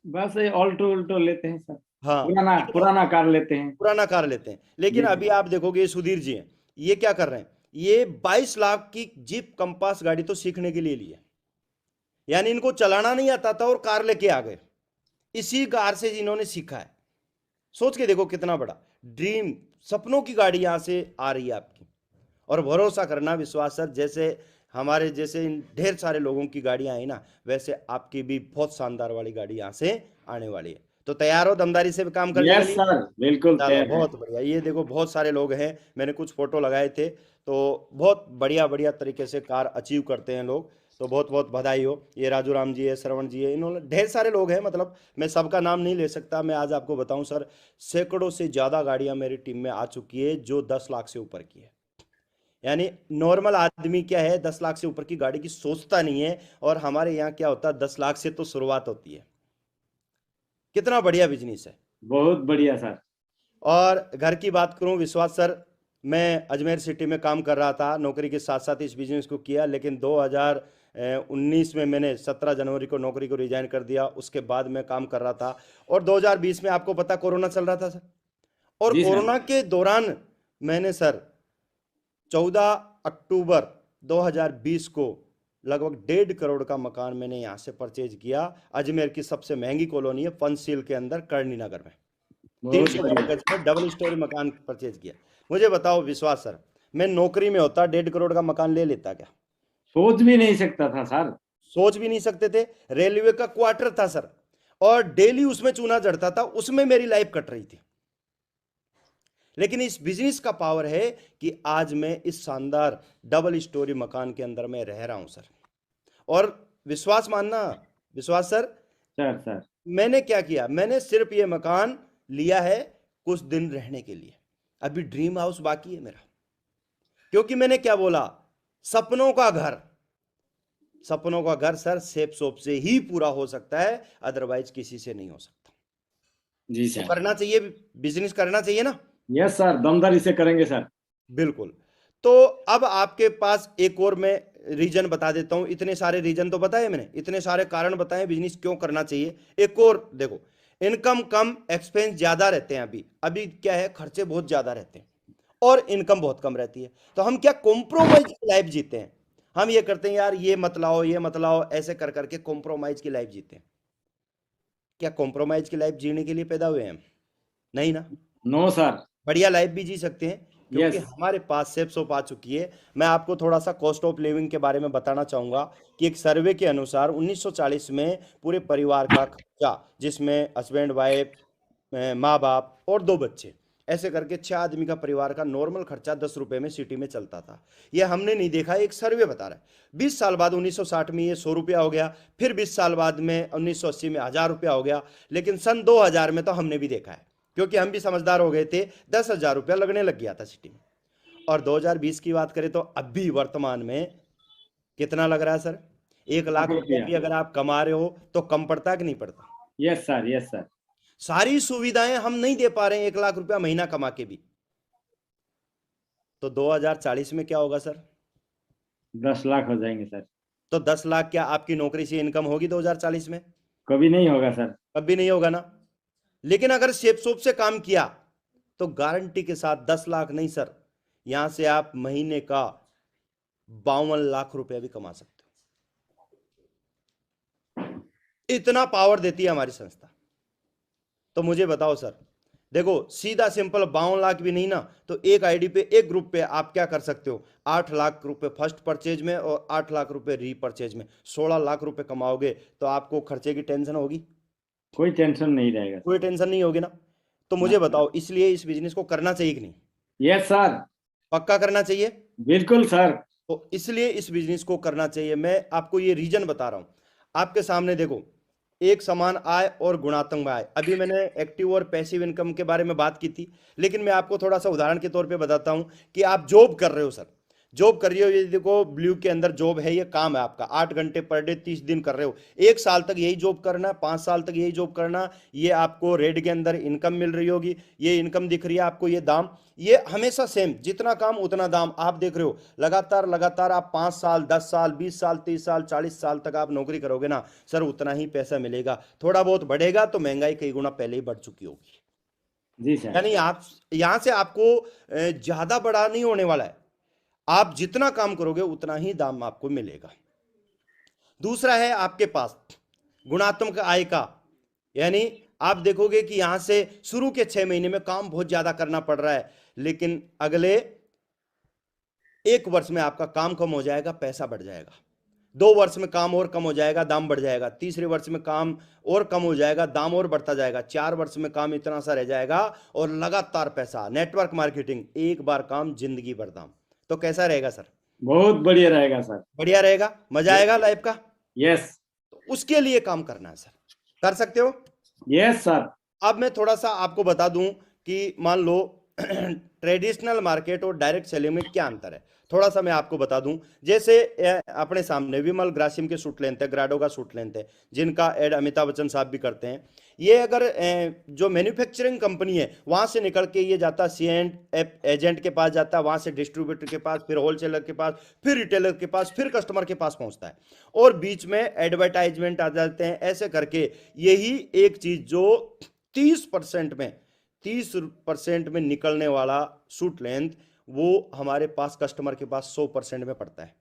बस ये ऑल्टो उल्टो लेते हैं सर, हाँ, पुराना लेकिन पुराना कार लेते हैं। पुराना कार लेते हैं। लेकिन जी अभी आप देखोगे ये सुधीर जी हैं, ये क्या कर रहे हैं, ये 22 लाख की जीप कंपास गाड़ी तो सीखने के लिए ली है, यानी इनको चलाना नहीं आता था और कार लेके आ गए, इसी कार से इन्होंने सीखा है। सोच के देखो कितना बड़ा ड्रीम, सपनों की गाड़ी यहां से आ रही है आपकी। और भरोसा करना, विश्वास सर, जैसे हमारे जैसे इन ढेर सारे लोगों की गाड़ियां आई ना, वैसे आपकी भी बहुत शानदार वाली गाड़ी यहां से आने वाली है। तो तैयार हो दमदारी से भी काम करने के यस लिए? सर, बिल्कुल चलो तैयार है। बहुत बढ़िया। ये देखो बहुत सारे लोग हैं, मैंने कुछ फोटो लगाए थे, तो बहुत बढ़िया बढ़िया तरीके से कार अचीव करते हैं लोग, तो बहुत बहुत बधाई हो। ये राजू राम जी है, श्रवण जी है, इन्होंने ढेर सारे लोग हैं, मतलब मैं सबका नाम नहीं ले सकता। मैं आज आपको बताऊं सर, सैकड़ों से ज़्यादा गाड़ियां मेरी टीम में आ चुकी है जो 10 लाख से ऊपर की है। यानी नॉर्मल आदमी क्या है, 10 लाख से ऊपर की गाड़ी की सोचता नहीं है, और हमारे यहाँ क्या होता है, 10 लाख से तो शुरुआत होती है। कितना बढ़िया बिजनेस है। बहुत बढ़िया सर। और घर की बात करूं विश्वास सर, मैं अजमेर सिटी में काम कर रहा था, नौकरी के साथ साथ इस बिजनेस को किया, लेकिन 2019 में मैंने 17 जनवरी को नौकरी को रिजाइन कर दिया। उसके बाद मैं काम कर रहा था, और 2020 में आपको पता कोरोना चल रहा था सर, और जी सर। कोरोना के दौरान मैंने सर 14 अक्टूबर 2020 को लगभग 1.5 करोड़ का मकान मैंने यहाँ से परचेज किया। अजमेर की सबसे महंगी कॉलोनी है पंचशील के अंदर, करणी नगर में, बहुत 300 बढ़िया। गज में डबल स्टोरी मकान परचेज किया। मुझे बताओ विश्वास सर, मैं नौकरी में होता 1.5 करोड़ का मकान ले लेता क्या? सोच भी नहीं सकता था सर। सोच भी नहीं सकते थे। रेलवे का क्वार्टर था सर, और डेली उसमें चूना जड़ता था, उसमें मेरी लाइफ कट रही थी। लेकिन इस बिजनेस का पावर है कि आज मैं इस शानदार डबल स्टोरी मकान के अंदर मैं रह रहा हूं सर। और विश्वास मानना विश्वास सर, सर सर मैंने क्या किया, मैंने सिर्फ ये मकान लिया है कुछ दिन रहने के लिए, अभी ड्रीम हाउस बाकी है मेरा। क्योंकि मैंने क्या बोला, सपनों का घर, सपनों का घर सर सेफ शॉप से ही पूरा हो सकता है, अदरवाइज किसी से नहीं हो सकता। जी तो सर। करना चाहिए, बिजनेस करना चाहिए ना? यस सर, दमदारी से करेंगे सर। बिल्कुल। तो अब आपके पास एक और मैं रीजन बता देता हूं, इतने सारे रीजन तो बताए मैंने, इतने सारे कारण बताए बिजनेस क्यों करना चाहिए। एक और देखो, इनकम कम एक्सपेंस ज्यादा रहते हैं। अभी अभी क्या है, खर्चे बहुत ज्यादा रहते हैं और इनकम बहुत कम रहती है। तो हम क्या कॉम्प्रोमाइज की लाइफ जीते हैं, हम ये करते हैं यार ये मत लाओ ये मत लाओ, ऐसे कर करके कॉम्प्रोमाइज की लाइफ जीते हैं। क्या कॉम्प्रोमाइज की लाइफ जीने के लिए पैदा हुए हैं हम? नहीं ना। No sir. बढ़िया लाइफ भी जी सकते हैं, क्योंकि यस। हमारे पास सेफ शॉप आ चुकी है। मैं आपको थोड़ा सा कॉस्ट ऑफ लिविंग के बारे में बताना चाहूंगा कि एक सर्वे के अनुसार 1940 में पूरे परिवार का खर्चा, जिसमें हस्बैंड वाइफ, माँ बाप और 2 बच्चे, ऐसे करके 6 आदमी का परिवार का नॉर्मल खर्चा 10 रुपए में सिटी में चलता था। यह हमने नहीं देखा, एक सर्वे बता रहा है। 20 साल बाद 1960 में ये 100 रुपया हो गया, फिर 20 साल बाद में 1980 में 1000 रुपया हो गया, लेकिन सन 2000 में तो हमने भी देखा है, क्योंकि हम भी समझदार हो गए थे, 10,000 रुपया लगने लग गया था सिटी में। और 2020 की बात करें तो अभी वर्तमान में कितना लग रहा है सर? 1 लाख रुपया रुपया। भी अगर आप कमा रहे हो तो कम पड़ता है कि नहीं पड़ता? Yes sir, yes sir. सारी सुविधाएं हम नहीं दे पा रहे हैं 1 लाख रुपया महीना कमा के भी। तो 2040 में क्या होगा सर? 10 लाख हो जाएंगे सर। तो 10 लाख क्या आपकी नौकरी से इनकम होगी 2040 में? कभी नहीं होगा सर। कभी नहीं होगा ना। लेकिन अगर शेप सोप से काम किया तो गारंटी के साथ 10 लाख नहीं सर, यहां से आप महीने का 52 लाख रुपया भी कमा सकते हो। इतना पावर देती है हमारी संस्था। तो मुझे बताओ सर, देखो सीधा सिंपल 52 लाख भी नहीं ना, तो एक आईडी पे, एक ग्रुप पे आप क्या कर सकते हो, 8 लाख रुपए फर्स्ट परचेज में और 8 लाख रुपए रीपरचेज में, 16 लाख रुपए कमाओगे तो आपको खर्चे की टेंशन होगी? कोई टेंशन नहीं रहेगा। कोई टेंशन नहीं होगी ना। तो मुझे बताओ, इसलिए इस बिजनेस को करना चाहिए कि नहीं? Yes sir. पक्का करना चाहिए। बिल्कुल सर। तो इसलिए इस बिजनेस को करना चाहिए। मैं आपको ये रीजन बता रहा हूं, आपके सामने देखो, एक समान आय और गुणात्मक आय। अभी मैंने एक्टिव और पैसिव इनकम के बारे में बात की थी, लेकिन मैं आपको थोड़ा सा उदाहरण के तौर पे बताता हूं कि आप जॉब कर रहे हो सर, जॉब कर रही हो, ये देखो ब्लू के अंदर जॉब है, ये काम है आपका, 8 घंटे पर डे 30 दिन कर रहे हो, 1 साल तक यही जॉब करना, 5 साल तक यही जॉब करना, ये आपको रेड के अंदर इनकम मिल रही होगी, ये इनकम दिख रही है आपको, ये दाम, ये हमेशा सेम, जितना काम उतना दाम। आप देख रहे हो लगातार लगातार आप 5 साल 10 साल 20 साल 30 साल 40 साल तक आप नौकरी करोगे ना सर, उतना ही पैसा मिलेगा। थोड़ा बहुत बढ़ेगा तो महंगाई कई गुना पहले ही बढ़ चुकी होगी। जी सर। यानी आप यहां से आपको ज्यादा बड़ा नहीं होने वाला है, आप जितना काम करोगे उतना ही दाम आपको मिलेगा। दूसरा है आपके पास गुणात्मक आय का, यानी आप देखोगे कि यहां से शुरू के 6 महीने में काम बहुत ज्यादा करना पड़ रहा है, लेकिन अगले 1 वर्ष में आपका काम कम हो जाएगा, पैसा बढ़ जाएगा। 2 वर्ष में काम और कम हो जाएगा, दाम बढ़ जाएगा। तीसरे वर्ष में काम और कम हो जाएगा, दाम और बढ़ता जाएगा। 4 वर्ष में काम इतना सा रह जाएगा और लगातार पैसा। नेटवर्क मार्केटिंग, एक बार काम जिंदगी भर दाम। तो कैसा रहेगा सर? बहुत बढ़िया रहेगा सर। बढ़िया रहेगा, मजा आएगा लाइफ का। यस। तो उसके लिए काम करना है सर, कर सकते हो। Yes sir. अब मैं थोड़ा सा आपको बता दूं कि मान लो ट्रेडिशनल मार्केट और डायरेक्ट सेलिंग में क्या अंतर है, थोड़ा सा मैं आपको बता दूं। जैसे अपने सामने विमल ग्रासिम के सूट लेंथ है, ग्राडो का सूट लेंथ है, जिनका एड अमिताभ बच्चन साहब भी करते हैं। ये अगर जो मैन्युफैक्चरिंग कंपनी है वहां से निकल के ये जाता सी एंड एजेंट के पास जाता है, वहां से डिस्ट्रीब्यूटर के पास, फिर होलसेलर के पास, फिर रिटेलर के पास, फिर कस्टमर के पास पहुंचता है, और बीच में एडवर्टाइजमेंट आ जाते हैं। ऐसे करके यही एक चीज जो 30% में निकलने वाला सूट लेंथ, वो हमारे पास कस्टमर के पास 100% में पड़ता है।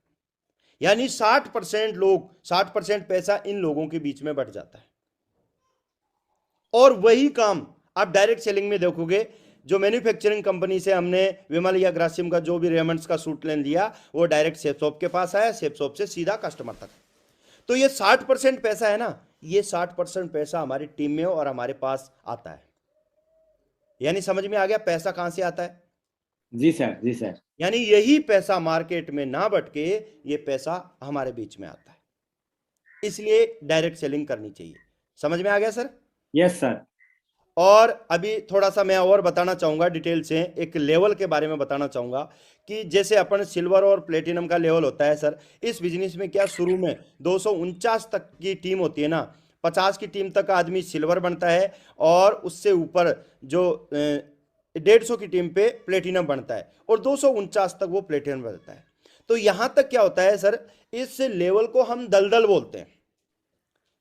यानी 60% पैसा इन लोगों के बीच में बढ़ जाता है। और वही काम आप डायरेक्ट सेलिंग में देखोगे, जो मैन्युफैक्चरिंग कंपनी से हमने विमल या ग्रासिम का जो भी रेमंड्स का सूट लेन लिया, वो डायरेक्ट सेफ शॉप के पास आया, सेफ शॉप से सीधा कस्टमर तक। तो ये 60% पैसा है ना, ये 60% पैसा हमारी टीम में और हमारे पास आता है। यानी समझ में आ गया पैसा कहां से आता है? जी सर। जी सर। यानी यही पैसा मार्केट में ना बट के ये पैसा हमारे बीच में आता है, इसलिए डायरेक्ट सेलिंग करनी चाहिए। समझ में आ गया सर? Yes sir. और अभी थोड़ा सा मैं और बताना चाहूंगा, डिटेल से एक लेवल के बारे में बताना चाहूंगा कि जैसे अपन सिल्वर और प्लेटिनम का लेवल होता है सर, इस बिजनेस में क्या शुरू में 249 तक की टीम होती है ना, 50 की टीम तक आदमी सिल्वर बनता है, और उससे ऊपर जो 150 की टीम पे प्लेटिनम बनता है, और 249 तक वो प्लेटिनम बनता है। तो यहां तक क्या होता है सर, इस लेवल को हम दलदल बोलते हैं।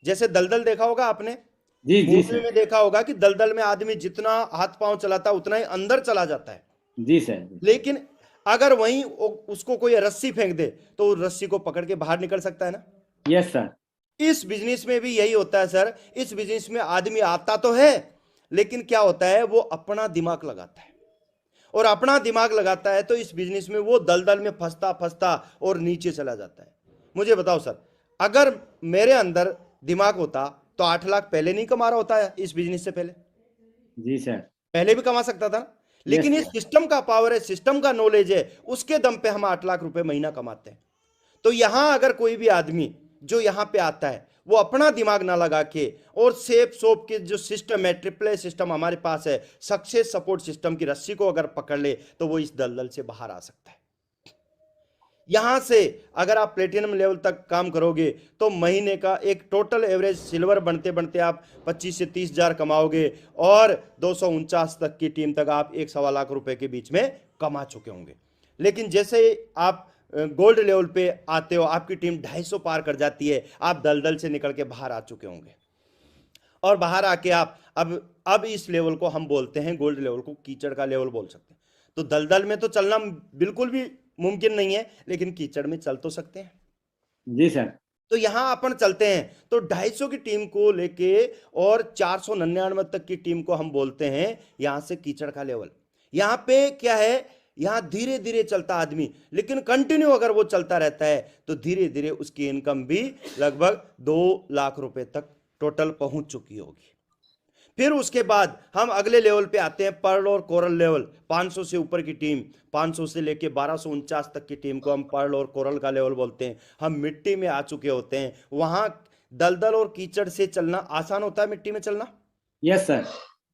जैसे दलदल देखा होगा आपने, जी जी मूवी सर। में देखा होगा कि दलदल में आदमी जितना हाथ पांव चलाता है उतना ही अंदर चला जाता है। जी सर। लेकिन अगर वहीं उसको कोई रस्सी फेंक दे तो रस्सी को पकड़ के बाहर निकल सकता है ना। Yes sir. इस बिजनेस में भी यही होता है सर। इस बिजनेस में आदमी आता तो है, लेकिन क्या होता है, वो अपना दिमाग लगाता है, और अपना दिमाग लगाता है तो इस बिजनेस में वो दलदल में फंसता फंसता और नीचे चला जाता है। मुझे बताओ सर, अगर मेरे अंदर दिमाग होता तो 8 लाख पहले नहीं कमा रहा होता है इस बिजनेस से पहले? जी सर। पहले भी कमा सकता था ना। लेकिन यस इस सिस्टम का पावर है, सिस्टम का नॉलेज है, उसके दम पे हम 8 लाख रुपए महीना कमाते हैं। तो यहां अगर कोई भी आदमी जो यहां पे आता है वो अपना दिमाग ना लगा के, और सेफ सोप के जो सिस्टम है, ट्रिपल ए सिस्टम हमारे पास है, सक्सेस सपोर्ट सिस्टम की रस्सी को अगर पकड़ ले तो वो इस दलदल से बाहर आ सकता है। यहां से अगर आप प्लेटिनम लेवल तक काम करोगे तो महीने का एक टोटल एवरेज सिल्वर बनते बनते आप 25 से 30 हजार कमाओगे, और 249 तक की टीम तक आप 1.25 लाख रुपए के बीच में कमा चुके होंगे। लेकिन जैसे आप गोल्ड लेवल पे आते हो, आपकी टीम 250 पार कर जाती है, आप दलदल से निकल के बाहर आ चुके होंगे, और बाहर आके आप अब इस लेवल को हम बोलते हैं, गोल्ड लेवल को कीचड़ का लेवल बोल सकते हैं। तो दलदल में तो चलना बिल्कुल भी मुमकिन नहीं है, लेकिन कीचड़ में चल तो सकते हैं। जी सर। तो यहां अपन चलते हैं तो 250 की टीम को लेके और 499 तक की टीम को हम बोलते हैं यहां से कीचड़ का लेवल। यहां पे क्या है, यहां धीरे धीरे चलता आदमी, लेकिन कंटिन्यू अगर वो चलता रहता है तो धीरे धीरे उसकी इनकम भी लगभग 2 लाख रुपए तक टोटल पहुंच चुकी होगी। फिर उसके बाद हम अगले लेवल पे आते हैं, पर्ल और कोरल लेवल। 500 से ऊपर की टीम, 500 से लेके 1249 तक की टीम को हम पर्ल और कोरल का लेवल बोलते हैं। हम मिट्टी में आ चुके होते हैं, वहां दलदल और कीचड़ से चलना आसान होता है, मिट्टी में चलना? Yes sir.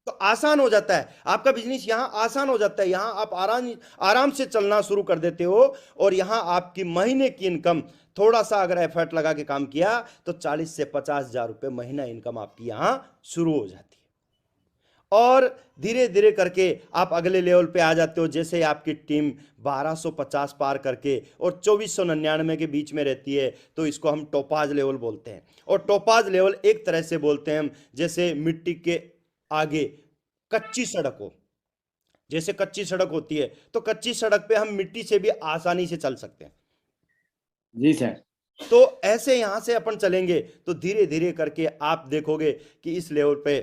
तो आसान हो जाता है आपका बिजनेस, यहाँ आसान हो जाता है, यहाँ आप आराम आराम से चलना शुरू कर देते हो। और यहाँ आपकी महीने की इनकम, थोड़ा सा अगर एफर्ट लगा के काम किया तो 40 से 50 हजार रुपये महीना इनकम आपकी यहाँ शुरू हो जाती है। और धीरे धीरे करके आप अगले लेवल पे आ जाते हो। जैसे आपकी टीम 1250 पार करके और 2499 के बीच में रहती है तो इसको हम टोपाज लेवल बोलते हैं। और टोपाज लेवल एक तरह से बोलते हैं हम, जैसे मिट्टी के आगे कच्ची सड़क हो, जैसे कच्ची सड़क होती है तो कच्ची सड़क पे हम मिट्टी से भी आसानी से चल सकते हैं। जी सर। तो ऐसे यहां से अपन चलेंगे तो धीरे धीरे करके आप देखोगे कि इस लेवल पे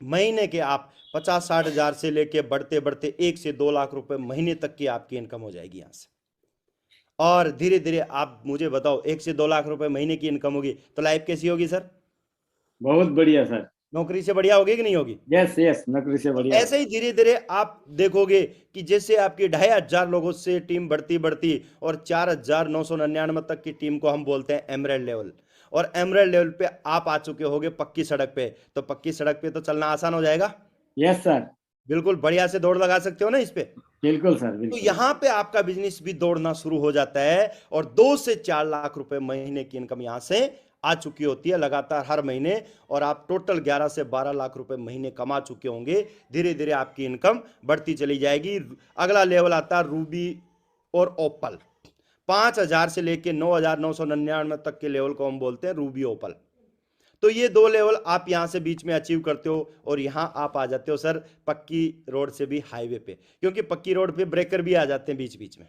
महीने के आप 50-60 हजार से लेके बढ़ते बढ़ते 1 से 2 लाख रुपए महीने तक की आपकी इनकम हो जाएगी यहां से। और धीरे धीरे आप मुझे बताओ, 1 से 2 लाख रुपए महीने की इनकम होगी तो लाइफ कैसी होगी सर? बहुत बढ़िया सर। नौकरी से बढ़िया होगी कि नहीं होगी? यस यस, नौकरी से बढ़िया। ऐसे ही धीरे धीरे आप देखोगे कि जैसे आपकी 2500 लोगों से टीम बढ़ती बढ़ती और 4999 तक की टीम को हम बोलते हैं एमरेल्ड लेवल। और एमरेल्ड लेवल पे आप आ चुके होगे पक्की सड़क पे, तो पक्की सड़क पे तो चलना आसान हो जाएगा। Yes sir. बिल्कुल बढ़िया से दौड़ लगा सकते हो ना इस पे। बिल्कुल सर, तो बिल्कुल। यहाँ पे आपका बिजनेस भी दौड़ना शुरू हो जाता है और 2 से 4 लाख रुपए महीने की इनकम यहां से आ चुकी होती है लगातार हर महीने। और आप टोटल 11 से 12 लाख रुपए महीने कमा चुके होंगे। धीरे धीरे आपकी इनकम बढ़ती चली जाएगी। अगला लेवल आता है रूबी और ओपल। 5000 से लेके 9999 तक के लेवल को हम बोलते हैं रूबी ओपल। तो ये 2 लेवल आप यहां से बीच में अचीव करते हो और यहां आप आ जाते हो सर पक्की रोड से भी हाईवे पे, क्योंकि पक्की रोड पे ब्रेकर भी आ जाते हैं बीच बीच में।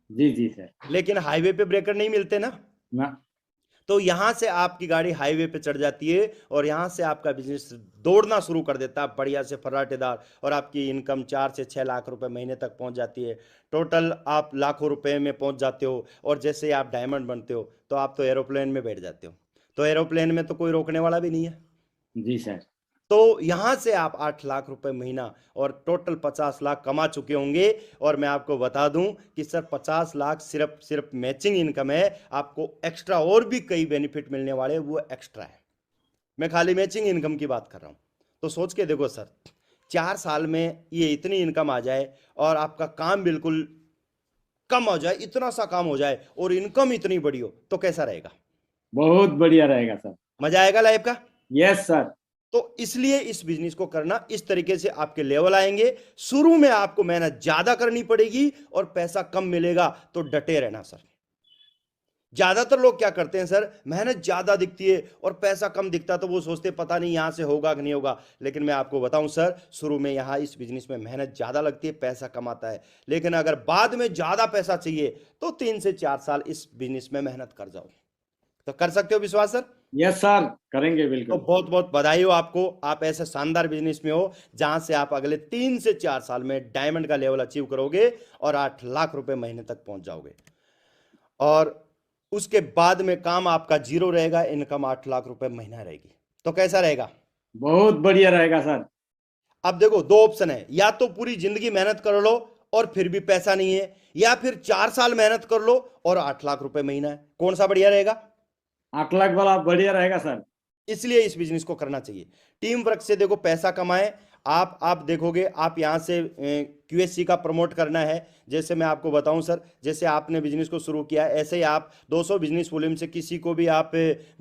जी जी सर। लेकिन हाईवे पे ब्रेकर नहीं मिलते ना, ना। तो यहां से आपकी गाड़ी हाईवे पे चढ़ जाती है और यहां से आपका बिजनेस दौड़ना शुरू कर देता है बढ़िया से फर्राटेदार। और आपकी इनकम 4 से 6 लाख रुपए महीने तक पहुंच जाती है। टोटल आप लाखों रुपए में पहुंच जाते हो। और जैसे आप डायमंड बनते हो तो आप तो एरोप्लेन में बैठ जाते हो, तो एरोप्लेन में तो कोई रोकने वाला भी नहीं है। जी सर। तो यहां से आप 8 लाख रुपए महीना और टोटल 50 लाख कमा चुके होंगे। और मैं आपको बता दूं कि सर 50 लाख सिर्फ मैचिंग इनकम है। आपको एक्स्ट्रा और भी कई बेनिफिट मिलने वाले, वो एक्स्ट्रा है। मैं खाली मैचिंग इनकम की बात कर रहा हूं। तो सोच के देखो सर, 4 साल में ये इतनी इनकम आ जाए और आपका काम बिल्कुल कम हो जाए, इतना सा काम हो जाए और इनकम इतनी बड़ी हो, तो कैसा रहेगा? बहुत बढ़िया रहेगा सर। मजा आएगा लाइफ का। Yes sir. तो इसलिए इस बिजनेस को करना इस तरीके से आपके लेवल आएंगे। शुरू में आपको मेहनत ज्यादा करनी पड़ेगी और पैसा कम मिलेगा, तो डटे रहना सर। ज्यादातर लोग क्या करते हैं सर, मेहनत ज्यादा दिखती है और पैसा कम दिखता, तो वो सोचते पता नहीं यहां से होगा कि नहीं होगा। लेकिन मैं आपको बताऊं सर, शुरू में यहां इस बिजनेस में मेहनत ज्यादा लगती है, पैसा कमाता है। लेकिन अगर बाद में ज्यादा पैसा चाहिए तो 3 से 4 साल इस बिजनेस में मेहनत कर जाओ। तो कर सकते हो विश्वास सर? यस सर, करेंगे तो बिल्कुल। बहुत बहुत बधाई हो आपको, आप ऐसे शानदार बिजनेस में हो जहां से आप अगले 3 से 4 साल में डायमंड का लेवल अचीव करोगे और 8 लाख रुपए महीने तक पहुंच जाओगे। और उसके बाद में काम आपका जीरो रहेगा, इनकम 8 लाख रुपए महीना रहेगी। तो कैसा रहेगा? बहुत बढ़िया रहेगा सर। अब देखो, 2 ऑप्शन है, या तो पूरी जिंदगी मेहनत कर लो और फिर भी पैसा नहीं है, या फिर 4 साल मेहनत कर लो और 8 लाख रुपए महीना है। कौन सा बढ़िया रहेगा? 8 लाख वाला बढ़िया रहेगा सर। इसलिए इस बिजनेस को करना चाहिए। टीम वर्क से देखो पैसा कमाए। आप देखोगे, आप यहां से क्यूएससी का प्रमोट करना है। जैसे मैं आपको बताऊं सर, जैसे आपने बिजनेस को शुरू किया ऐसे ही आप 200 बिजनेस वॉल्यूम से किसी को भी आप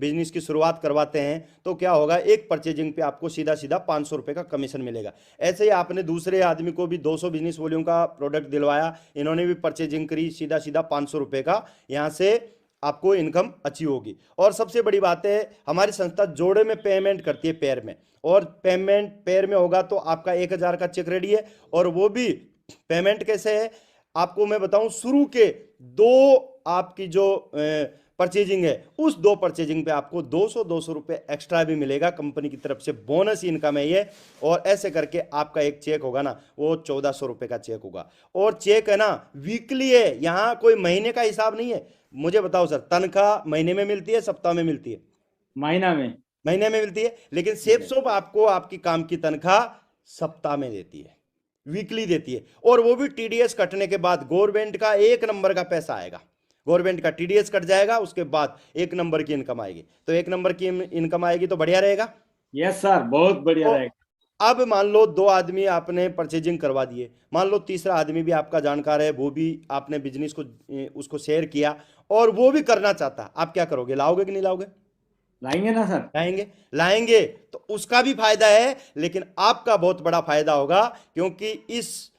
बिजनेस की शुरुआत करवाते हैं तो क्या होगा, एक परचेजिंग पे आपको सीधा सीधा 500 रुपये का कमीशन मिलेगा। ऐसे ही आपने दूसरे आदमी को भी 200 बिजनेस वॉल्यूम का प्रोडक्ट दिलवाया, इन्होंने भी परचेजिंग करी, सीधा सीधा 500 रुपये का यहाँ से आपको इनकम अचीव होगी। और सबसे बड़ी बात है, हमारी संस्था जोड़े में पेमेंट करती है, पेयर में। और पेमेंट पेयर में होगा तो आपका 1000 का चेक रेडी है। और वो भी पेमेंट कैसे है आपको मैं बताऊं, शुरू के 2 आपकी जो परचेजिंग है, उस 2 परचेजिंग पे आपको 200 रुपये एक्स्ट्रा भी मिलेगा, कंपनी की तरफ से बोनस इनकम है ये। और ऐसे करके आपका एक चेक होगा ना, वो 1400 रुपये का चेक होगा। और चेक है ना वीकली है, यहाँ कोई महीने का हिसाब नहीं है। मुझे बताओ सर, तनख्वाह महीने में मिलती है, सप्ताह में मिलती है? महीना में। महीने में मिलती है। लेकिन सेप्सोप आपको आपकी काम की तनख्वाह सप्ताह में देती है, वीकली देती है। और वो भी टीडीएस कटने के बाद गवर्नमेंट का 1 नंबर का पैसा आएगा। गवर्नमेंट का टीडीएस कट जाएगा, उसके बाद 1 नंबर की इनकम आएगी। तो 1 नंबर की इनकम आएगी तो बढ़िया रहेगा। यस सर, बहुत बढ़िया तो रहेगा। अब मान लो 2 आदमी आपने परचेजिंग करवा दिए, मान लो तीसरा आदमी भी आपका जानकार है, वो भी आपने बिजनेस को उसको शेयर किया और वो भी करना चाहता, आप क्या करोगे? लाओगे कि नहीं लाओगे? लाएंगे ना सर। लाएंगे। लाएंगे तो उसका भी फायदा है, लेकिन आपका बहुत बड़ा फायदा होगा, क्योंकि इस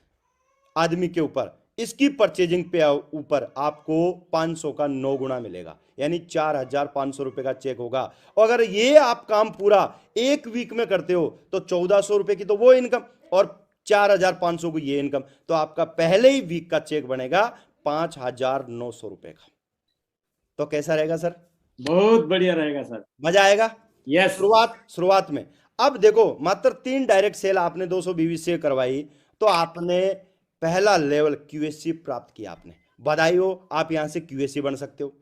आदमी के ऊपर, इसकी परचेजिंग पे ऊपर आपको 500 का 9 गुना मिलेगा, यानी 4,500 रुपए का चेक होगा। और अगर ये आप काम पूरा 1 वीक में करते हो तो 1,400 रुपए की तो वो इनकम और 4,500 को ये इनकम, तो आपका पहले ही वीक का चेक बनेगा 5,900 रुपए का। तो कैसा रहेगा सर? बहुत बढ़िया रहेगा सर। मजा आएगा। यस। शुरुआत में। अब देखो, मात्र 3 डायरेक्ट सेल आपने 220 से करवाई, तो आपने पहला लेवल क्यूएससी प्राप्त किया। आपने बधाई हो, आप यहां से क्यूएससी बन सकते हो।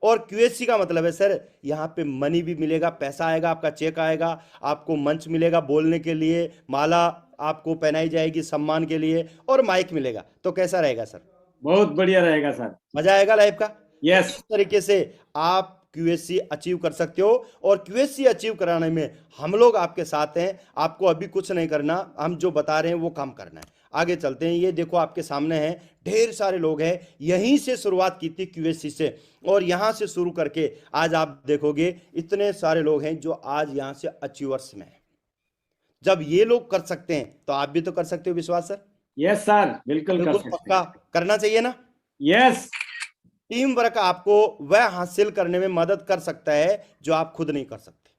और क्यूएससी का मतलब है सर, यहां पे मनी भी मिलेगा, पैसा आएगा, आपका चेक आएगा, आपको मंच मिलेगा बोलने के लिए, माला आपको पहनाई जाएगी सम्मान के लिए, और माइक मिलेगा। तो कैसा रहेगा सर? बहुत बढ़िया रहेगा सर। मजा आएगा लाइफ का। तो यस। इस तरीके से आप क्यूएससी अचीव कर सकते हो, और क्यूएससी अचीव कराने में हम लोग आपके साथ हैं। आपको अभी कुछ नहीं करना, हम जो बता रहे हैं वो काम करना है। आगे चलते हैं। ये देखो आपके सामने है, ढेर सारे लोग हैं, यहीं से शुरुआत की थी क्यूएससी से, और यहां से शुरू करके आज आप देखोगे इतने सारे लोग हैं जो आज यहां से अचीवर्स में हैं। जब ये लोग कर सकते हैं तो आप भी तो कर सकते हो। विश्वास सर? यस सर, बिल्कुल कर बिल्कुल सकते पक्का हैं। करना चाहिए ना। यस। टीम वर्क आपको वह हासिल करने में मदद कर सकता है जो आप खुद नहीं कर सकते।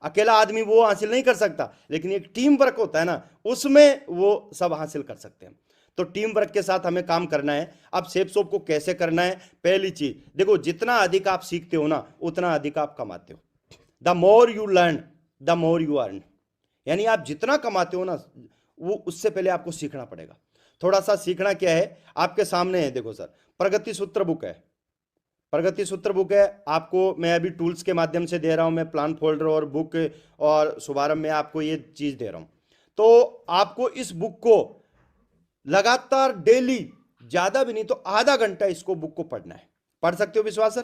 अकेला आदमी वो हासिल नहीं कर सकता, लेकिन एक टीम वर्क होता है ना, उसमें वो सब हासिल कर सकते हैं। तो टीम वर्क के साथ हमें काम करना है। अब शेप शॉप को कैसे करना है? पहली चीज देखो, जितना अधिक आप सीखते हो ना, उतना अधिक आप कमाते हो। The more you learn the more you earn. यानी आप जितना कमाते हो ना, वो उससे पहले आपको सीखना पड़ेगा। थोड़ा सा सीखना क्या है, आपके सामने है, देखो सर, प्रगति सूत्र बुक है। प्रगति सूत्र बुक है, आपको मैं अभी टूल्स के माध्यम से दे रहा हूं, मैं प्लान फोल्डर और बुक और शुभारंभ में आपको ये चीज दे रहा हूं। तो आपको इस बुक को लगातार डेली, ज्यादा भी नहीं तो आधा घंटा इसको बुक को पढ़ना है। पढ़ सकते हो विश्वास सर?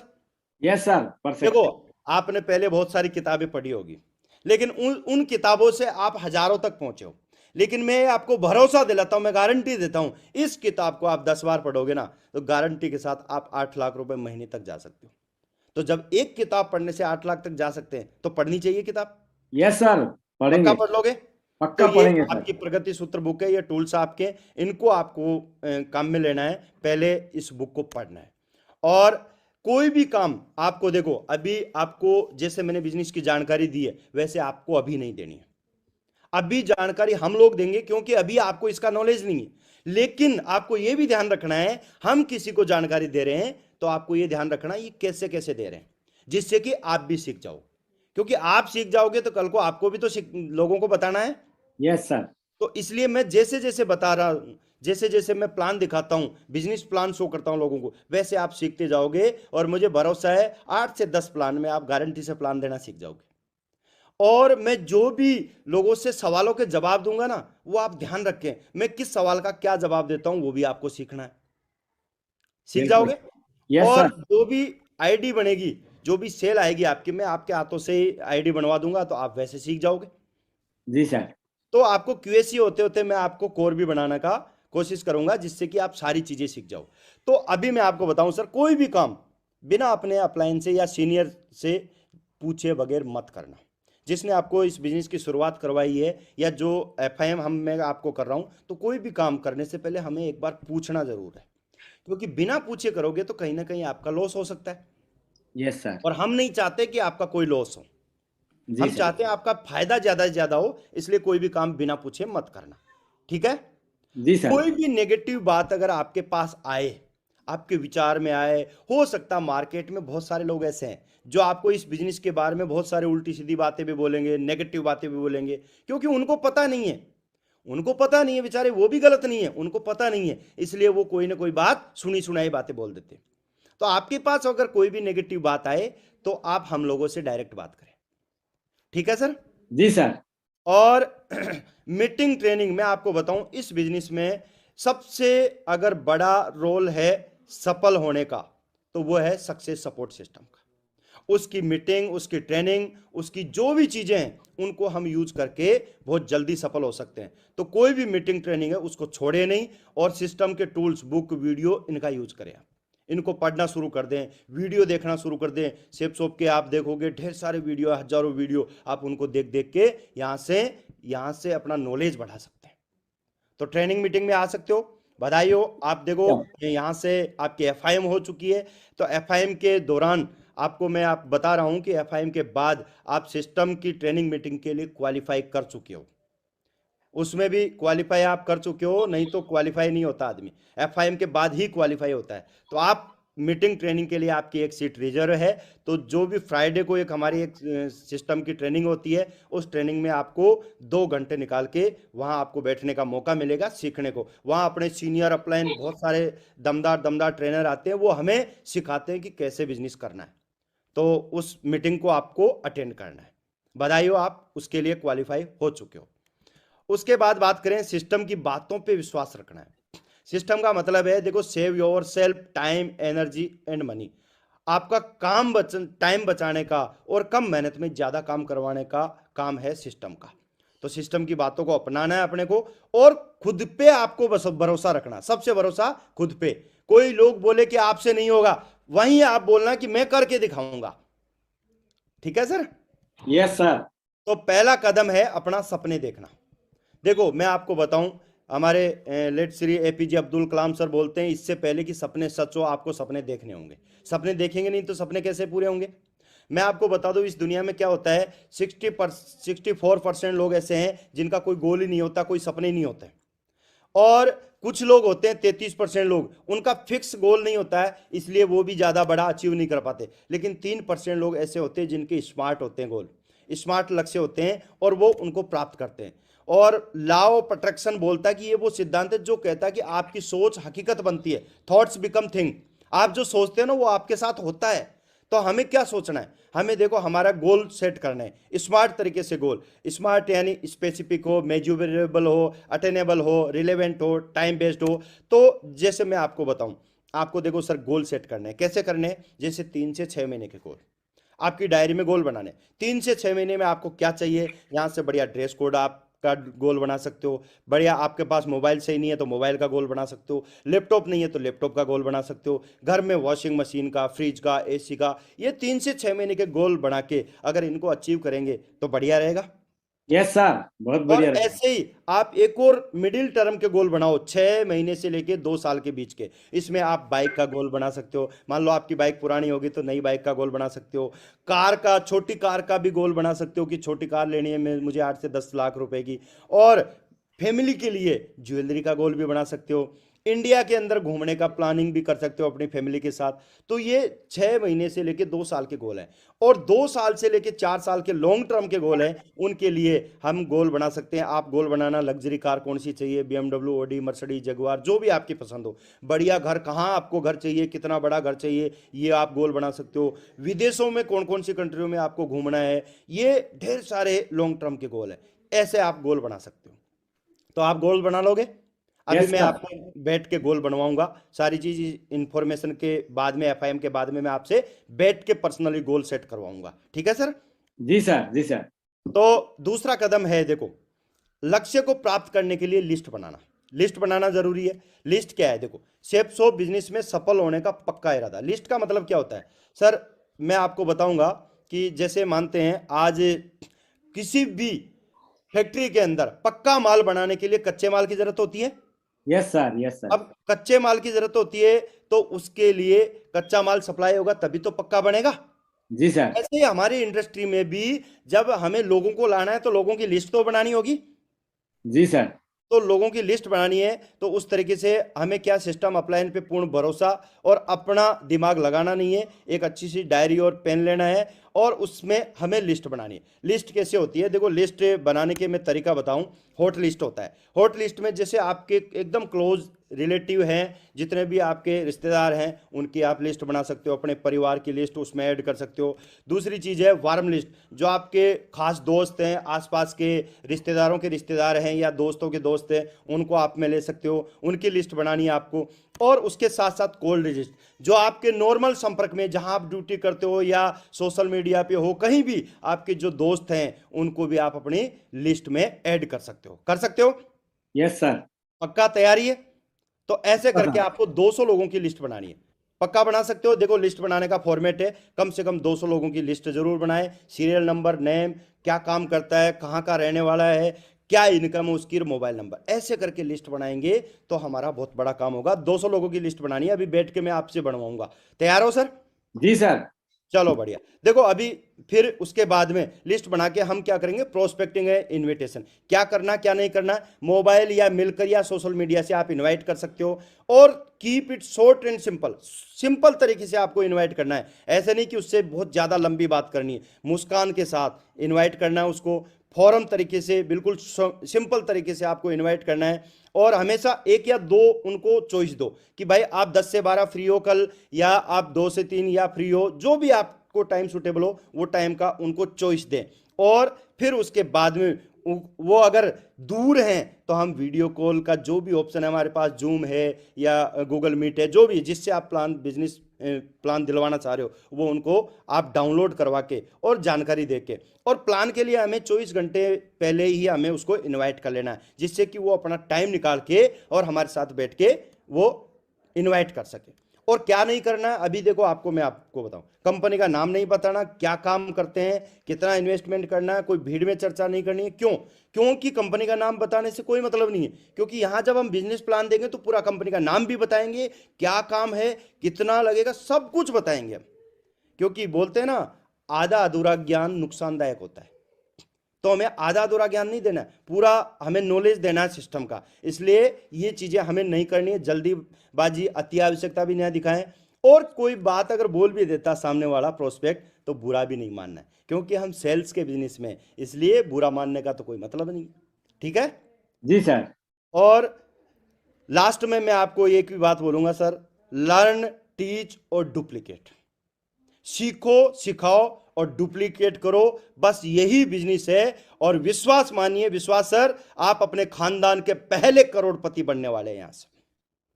यस सर, पढ़ देखो, सकते हैं। आपने पहले बहुत सारी किताबें पढ़ी होगी, लेकिन उन उन किताबों से आप हजारों तक पहुंचे हो। लेकिन मैं आपको भरोसा दिलाता हूं, मैं गारंटी देता हूं, इस किताब को आप 10 बार पढ़ोगे ना, तो गारंटी के साथ आप 8 लाख रुपए महीने तक जा सकते हो। तो जब एक किताब पढ़ने से 8 लाख तक जा सकते हैं, तो पढ़नी चाहिए किताब। यस सर, पक्का पढ़ेंगे। पढ़ लोगे? तो पक्का ये पढ़ेंगे सर। आपकी प्रगति सूत्र बुक है, ये टूल्स आपके, इनको आपको काम में लेना है। पहले इस बुक को पढ़ना है। और कोई भी काम आपको, देखो अभी आपको जैसे मैंने बिजनेस की जानकारी दी है, वैसे आपको अभी नहीं देनी है। अभी जानकारी हम लोग देंगे, क्योंकि अभी आपको इसका नॉलेज नहीं है। लेकिन आपको यह भी ध्यान रखना है, हम किसी को जानकारी दे रहे हैं तो आपको यह ध्यान रखना है ये कैसे कैसे दे रहे हैं, जिससे कि आप भी सीख जाओ। क्योंकि आप सीख जाओगे तो कल को आपको भी तो लोगों को बताना है। Yes sir. तो इसलिए मैं जैसे जैसे बता रहा हूं, जैसे जैसे मैं प्लान दिखाता हूं, बिजनेस प्लान शो करता हूं लोगों को, वैसे आप सीखते जाओगे। और मुझे भरोसा है 8 से 10 प्लान में आप गारंटी से प्लान देना सीख जाओगे। और मैं जो भी लोगों से सवालों के जवाब दूंगा ना, वो आप ध्यान रखें, मैं किस सवाल का क्या जवाब देता हूं, वो भी आपको सीखना है। सीख बिल्कुल। जाओगे। यस और सर। जो भी आईडी बनेगी, जो भी सेल आएगी आपकी, मैं आपके हाथों से आईडी बनवा दूंगा, तो आप वैसे सीख जाओगे। जी सर। तो आपको क्यूएससी होते होते मैं आपको कोर भी बनाने का कोशिश करूंगा, जिससे कि आप सारी चीजें सीख जाओ। तो अभी मैं आपको बताऊं सर, कोई भी काम बिना अपने अपलाइन से या सीनियर से पूछे बगैर मत करना। जिसने आपको इस बिजनेस की शुरुआत करवाई है, या जो एफआईएम हम मैं आपको कर रहा हूं, तो कोई भी काम करने से पहले हमें एक बार पूछना जरूर है। क्योंकि बिना पूछे करोगे तो कहीं ना कहीं आपका लॉस हो सकता है, यस सर। और हम नहीं चाहते कि आपका कोई लॉस हो। जी हम सर। चाहते हैं आपका फायदा ज्यादा से ज्यादा हो। इसलिए कोई भी काम बिना पूछे मत करना, ठीक है? जी सर। कोई भी नेगेटिव बात अगर आपके पास आए, आपके विचार में आए, हो सकता मार्केट में बहुत सारे लोग ऐसे हैं जो आपको इस बिजनेस के बारे में बहुत सारे उल्टी सीधी बातें भी बोलेंगे, नेगेटिव बातें भी बोलेंगे, क्योंकि उनको पता नहीं है। उनको पता नहीं है बेचारे, वो भी गलत नहीं है, उनको पता नहीं है, इसलिए वो कोई ना कोई बात सुनी सुनाई बातें बोल देते हैं। तो आपके पास अगर कोई भी नेगेटिव बात आए, तो आप हम लोगों से डायरेक्ट बात करें, ठीक है सर? जी सर। और मीटिंग ट्रेनिंग में आपको बताऊं, इस बिजनेस में सबसे अगर बड़ा रोल है सफल होने का, तो वो है सक्सेस सपोर्ट सिस्टम का। उसकी मीटिंग, उसकी ट्रेनिंग, उसकी जो भी चीजें हैं उनको हम यूज करके बहुत जल्दी सफल हो सकते हैं। तो कोई भी मीटिंग ट्रेनिंग है उसको छोड़े नहीं, और सिस्टम के टूल्स, बुक, वीडियो इनका यूज करें आप। इनको पढ़ना शुरू कर दें, वीडियो देखना शुरू कर दें। सेपसोप के आप देखोगे ढेर सारे वीडियो, हजारों वीडियो, आप उनको देख देख के यहाँ से अपना नॉलेज बढ़ा सकते हैं। तो ट्रेनिंग मीटिंग में आ सकते हो, बधाई हो। आप देखो यहाँ से आपकी एफआईएम हो चुकी है, तो एफआईएम के दौरान आपको मैं बता रहा हूं कि एफआईएम के बाद आप सिस्टम की ट्रेनिंग मीटिंग के लिए क्वालिफाई कर चुके हो। उसमें भी क्वालिफाई आप कर चुके हो, नहीं तो क्वालिफाई नहीं होता आदमी, एफआईएम के बाद ही क्वालिफाई होता है। तो आप मीटिंग ट्रेनिंग के लिए आपकी एक सीट रिजर्व है। तो जो भी फ्राइडे को एक हमारी एक सिस्टम की ट्रेनिंग होती है, उस ट्रेनिंग में आपको 2 घंटे निकाल के वहां आपको बैठने का मौका मिलेगा सीखने को। वहां अपने सीनियर अपलाइन बहुत सारे दमदार दमदार ट्रेनर आते हैं, वो हमें सिखाते हैं कि कैसे बिजनेस करना है। तो उस मीटिंग को आपको अटेंड करना है। बधाई हो, आप उसके लिए क्वालिफाई हो चुके हो। उसके बाद बात करें सिस्टम की बातों पे विश्वास रखना है। सिस्टम का मतलब है, देखो, save your self time, energy and money. आपका टाइम बचाने का और कम मेहनत में ज्यादा काम करवाने का काम है सिस्टम का। तो सिस्टम की बातों को अपनाना है अपने को, और खुद पे आपको बस भरोसा रखना। सबसे भरोसा खुद पे। कोई लोग बोले कि आपसे नहीं होगा, वहीं आप बोलना कि मैं करके दिखाऊंगा। ठीक है सर? Yes sir. तो पहला कदम है अपना सपने देखना। देखो मैं आपको बताऊं, हमारे late Shri APJ Abdul Kalam sir बोलते हैं, इससे पहले कि सपने सच हो आपको सपने देखने होंगे। सपने देखेंगे नहीं तो सपने कैसे पूरे होंगे? मैं आपको बता दूं, इस दुनिया में क्या होता है, 64% लोग ऐसे हैं जिनका कोई गोल ही नहीं होता, कोई सपने ही नहीं होते। और कुछ लोग होते हैं 33% लोग, उनका फिक्स गोल नहीं होता है, इसलिए वो भी ज्यादा बड़ा अचीव नहीं कर पाते। लेकिन 3% लोग ऐसे होते हैं जिनके स्मार्ट होते हैं गोल, स्मार्ट लक्ष्य होते हैं, और वो उनको प्राप्त करते हैं। और लॉ ऑफ अट्रैक्शन बोलता है कि ये वो सिद्धांत है जो कहता है कि आपकी सोच हकीकत बनती है। Thoughts become thing. आप जो सोचते हैं ना वो आपके साथ होता है। तो हमें क्या सोचना है? हमें देखो हमारा गोल सेट करना है स्मार्ट तरीके से। गोल स्मार्ट यानी स्पेसिफिक हो, मेजरेबल हो, अटेनेबल हो, रिलेवेंट हो, टाइम बेस्ड हो। तो जैसे मैं आपको बताऊं, आपको देखो सर गोल सेट करने हैं, कैसे करने हैं? जैसे 3 से 6 महीने के गोल आपकी डायरी में गोल बनाने। 3 से 6 महीने में आपको क्या चाहिए? यहां से बढ़िया ड्रेस कोड आप का गोल बना सकते हो, बढ़िया आपके पास मोबाइल सही नहीं है तो मोबाइल का गोल बना सकते हो, लैपटॉप नहीं है तो लैपटॉप का गोल बना सकते हो, घर में वॉशिंग मशीन का, फ्रिज का, एसी का। ये 3 से 6 महीने के गोल बना के अगर इनको अचीव करेंगे तो बढ़िया रहेगा। यस सर, बहुत और बढ़िया रहेगा। ऐसे ही आप एक और मिडिल टर्म के गोल बनाओ, 6 महीने से लेके 2 साल के बीच के। इसमें आप बाइक का गोल बना सकते हो, मान लो आपकी बाइक पुरानी होगी तो नई बाइक का गोल बना सकते हो। कार का, छोटी कार का भी गोल बना सकते हो कि छोटी कार लेनी है मुझे 8 से 10 लाख रुपए की। और फैमिली के लिए ज्वेलरी का गोल भी बना सकते हो। इंडिया के अंदर घूमने का प्लानिंग भी कर सकते हो अपनी फैमिली के साथ। तो ये 6 महीने से लेके 2 साल के गोल है। और 2 साल से लेके 4 साल के लॉन्ग टर्म के गोल हैं, उनके लिए हम गोल बना सकते हैं। आप गोल बनाना, लग्जरी कार कौन सी चाहिए, BMW, ऑडी, मर्सिडीज, जगुआर, जो भी आपकी पसंद हो। बढ़िया घर, कहाँ आपको घर चाहिए, कितना बड़ा घर चाहिए, ये आप गोल बना सकते हो। विदेशों में कौन कौन सी कंट्रियों में आपको घूमना है, ये ढेर सारे लॉन्ग टर्म के गोल है। ऐसे आप गोल बना सकते हो। तो आप गोल बना लोगे? अभी यस मैं सर। आपको बैठ के गोल बनवाऊंगा, सारी चीज इंफॉर्मेशन के बाद में, एफआईएम के बाद में मैं आपसे बैठ के पर्सनली गोल सेट करवाऊंगा। ठीक है सर? जी सर, जी सर। तो दूसरा कदम है, देखो, लक्ष्य को प्राप्त करने के लिए लिस्ट बनाना। लिस्ट बनाना जरूरी है। लिस्ट क्या है? देखो, सेप्सो बिजनेस में सफल होने का पक्का इरादा। लिस्ट का मतलब क्या होता है सर? मैं आपको बताऊंगा कि जैसे मानते हैं आज किसी भी फैक्ट्री के अंदर पक्का माल बनाने के लिए कच्चे माल की जरूरत होती है। Yes sir, yes sir. अब कच्चे माल की जरूरत होती है तो उसके लिए कच्चा माल सप्लाई होगा तभी तो पक्का बनेगा। जी सर। ऐसे ही हमारी इंडस्ट्री में भी जब हमें लोगों को लाना है तो लोगों की लिस्ट तो बनानी होगी। जी सर। तो लोगों की लिस्ट बनानी है, तो उस तरीके से हमें क्या, सिस्टम अपलाइन पे पूर्ण भरोसा और अपना दिमाग लगाना नहीं है। एक अच्छी सी डायरी और पेन लेना है और उसमें हमें लिस्ट बनानी है। लिस्ट कैसे होती है? देखो, लिस्ट बनाने के मैं तरीका बताऊं। हॉट लिस्ट होता है। हॉट लिस्ट में जैसे आपके एकदम क्लोज रिलेटिव हैं, जितने भी आपके रिश्तेदार हैं, उनकी आप लिस्ट बना सकते हो, अपने परिवार की लिस्ट उसमें ऐड कर सकते हो। दूसरी चीज़ है वार्म लिस्ट, जो आपके खास दोस्त हैं, आसपास के रिश्तेदारों के रिश्तेदार हैं या दोस्तों के दोस्त हैं, उनको आप में ले सकते हो, उनकी लिस्ट बनानी है आपको। और उसके साथ साथ कोल्ड लिस्ट, जो आपके नॉर्मल संपर्क में, जहां आप ड्यूटी करते हो या सोशल मीडिया पे हो, कहीं भी आपके जो दोस्त हैं, उनको भी आप अपनी लिस्ट में ऐड कर सकते हो। कर सकते हो? Yes sir. पक्का तैयारी है? तो ऐसे हाँ करके सर। आपको 200 लोगों की लिस्ट बनानी है। पक्का बना सकते हो? देखो, लिस्ट बनाने का फॉर्मेट है, कम से कम 200 लोगों की लिस्ट जरूर बनाएं। सीरियल नंबर, नेम, क्या काम करता है, कहाँ का रहने वाला है, क्या इनकम है उसकी, मोबाइल नंबर, ऐसे करके लिस्ट बनाएंगे तो हमारा बहुत बड़ा काम होगा। 200 लोगों की लिस्ट बनानी है, अभी बैठ के मैं आपसे बनवाऊंगा। तैयार हो सर? जी सर। चलो बढ़िया। देखो, अभी फिर उसके बाद में लिस्ट बना के हम क्या करेंगे, प्रोस्पेक्टिंग है, इनविटेशन, क्या करना क्या नहीं करना। मोबाइल या मिलकर या सोशल मीडिया से आप इनवाइट कर सकते हो, और keep it short and simple. Simple तरीके से आपको इनवाइट करना है, ऐसे नहीं कि उससे बहुत ज़्यादा लंबी बात करनी है। मुस्कान के साथ इनवाइट करना है उसको, फॉरम तरीके से, बिल्कुल सिंपल तरीके से आपको इनवाइट करना है। और हमेशा एक या दो उनको चॉइस दो कि भाई आप 10 से 12 फ्री हो कल, या आप 2 से 3 या फ्री हो, जो भी आपको टाइम सूटेबल हो वो टाइम का उनको चॉइस दें। और फिर उसके बाद में वो अगर दूर हैं तो हम वीडियो कॉल का जो भी ऑप्शन है हमारे पास, जूम है या गूगल मीट है, जो भी जिससे आप बिजनेस प्लान दिलवाना चाह रहे हो, वो उनको आप डाउनलोड करवा के और जानकारी दे के, और प्लान के लिए हमें 24 घंटे पहले ही हमें उसको इनवाइट कर लेना है, जिससे कि वो अपना टाइम निकाल के और हमारे साथ बैठ के वो इनवाइट कर सके। और क्या नहीं करना है, अभी देखो आपको मैं आपको बताऊं, कंपनी का नाम नहीं बताना, क्या काम करते हैं, कितना इन्वेस्टमेंट करना है, कोई भीड़ में चर्चा नहीं करनी है। क्यों? क्योंकि कंपनी का नाम बताने से कोई मतलब नहीं है, क्योंकि यहां जब हम बिजनेस प्लान देंगे तो पूरा कंपनी का नाम भी बताएंगे, क्या काम है, कितना लगेगा, सब कुछ बताएंगे हम। क्योंकि बोलते हैं ना, आधा अधूरा ज्ञान नुकसानदायक होता है। तो हमें आधा अधूरा ज्ञान नहीं देना है, पूरा हमें नॉलेज देना है सिस्टम का। इसलिए ये चीजें हमें नहीं करनी है, जल्दीबाजी, अति आवश्यकता भी नहीं दिखाएं। और कोई बात अगर बोल भी देता सामने वाला प्रोस्पेक्ट, तो बुरा भी नहीं मानना है, क्योंकि हम सेल्स के बिजनेस में, इसलिए बुरा मानने का तो कोई मतलब नहीं। ठीक है? जी सर। और लास्ट में मैं आपको एक भी बात बोलूंगा सर, लर्न, टीच और डुप्लीकेट। सीखो, सिखाओ और डुप्लीकेट करो, बस यही बिजनेस है। और विश्वास मानिए, विश्वास सर, आप अपने खानदान के पहले करोड़पति बनने वाले हैं, यहां से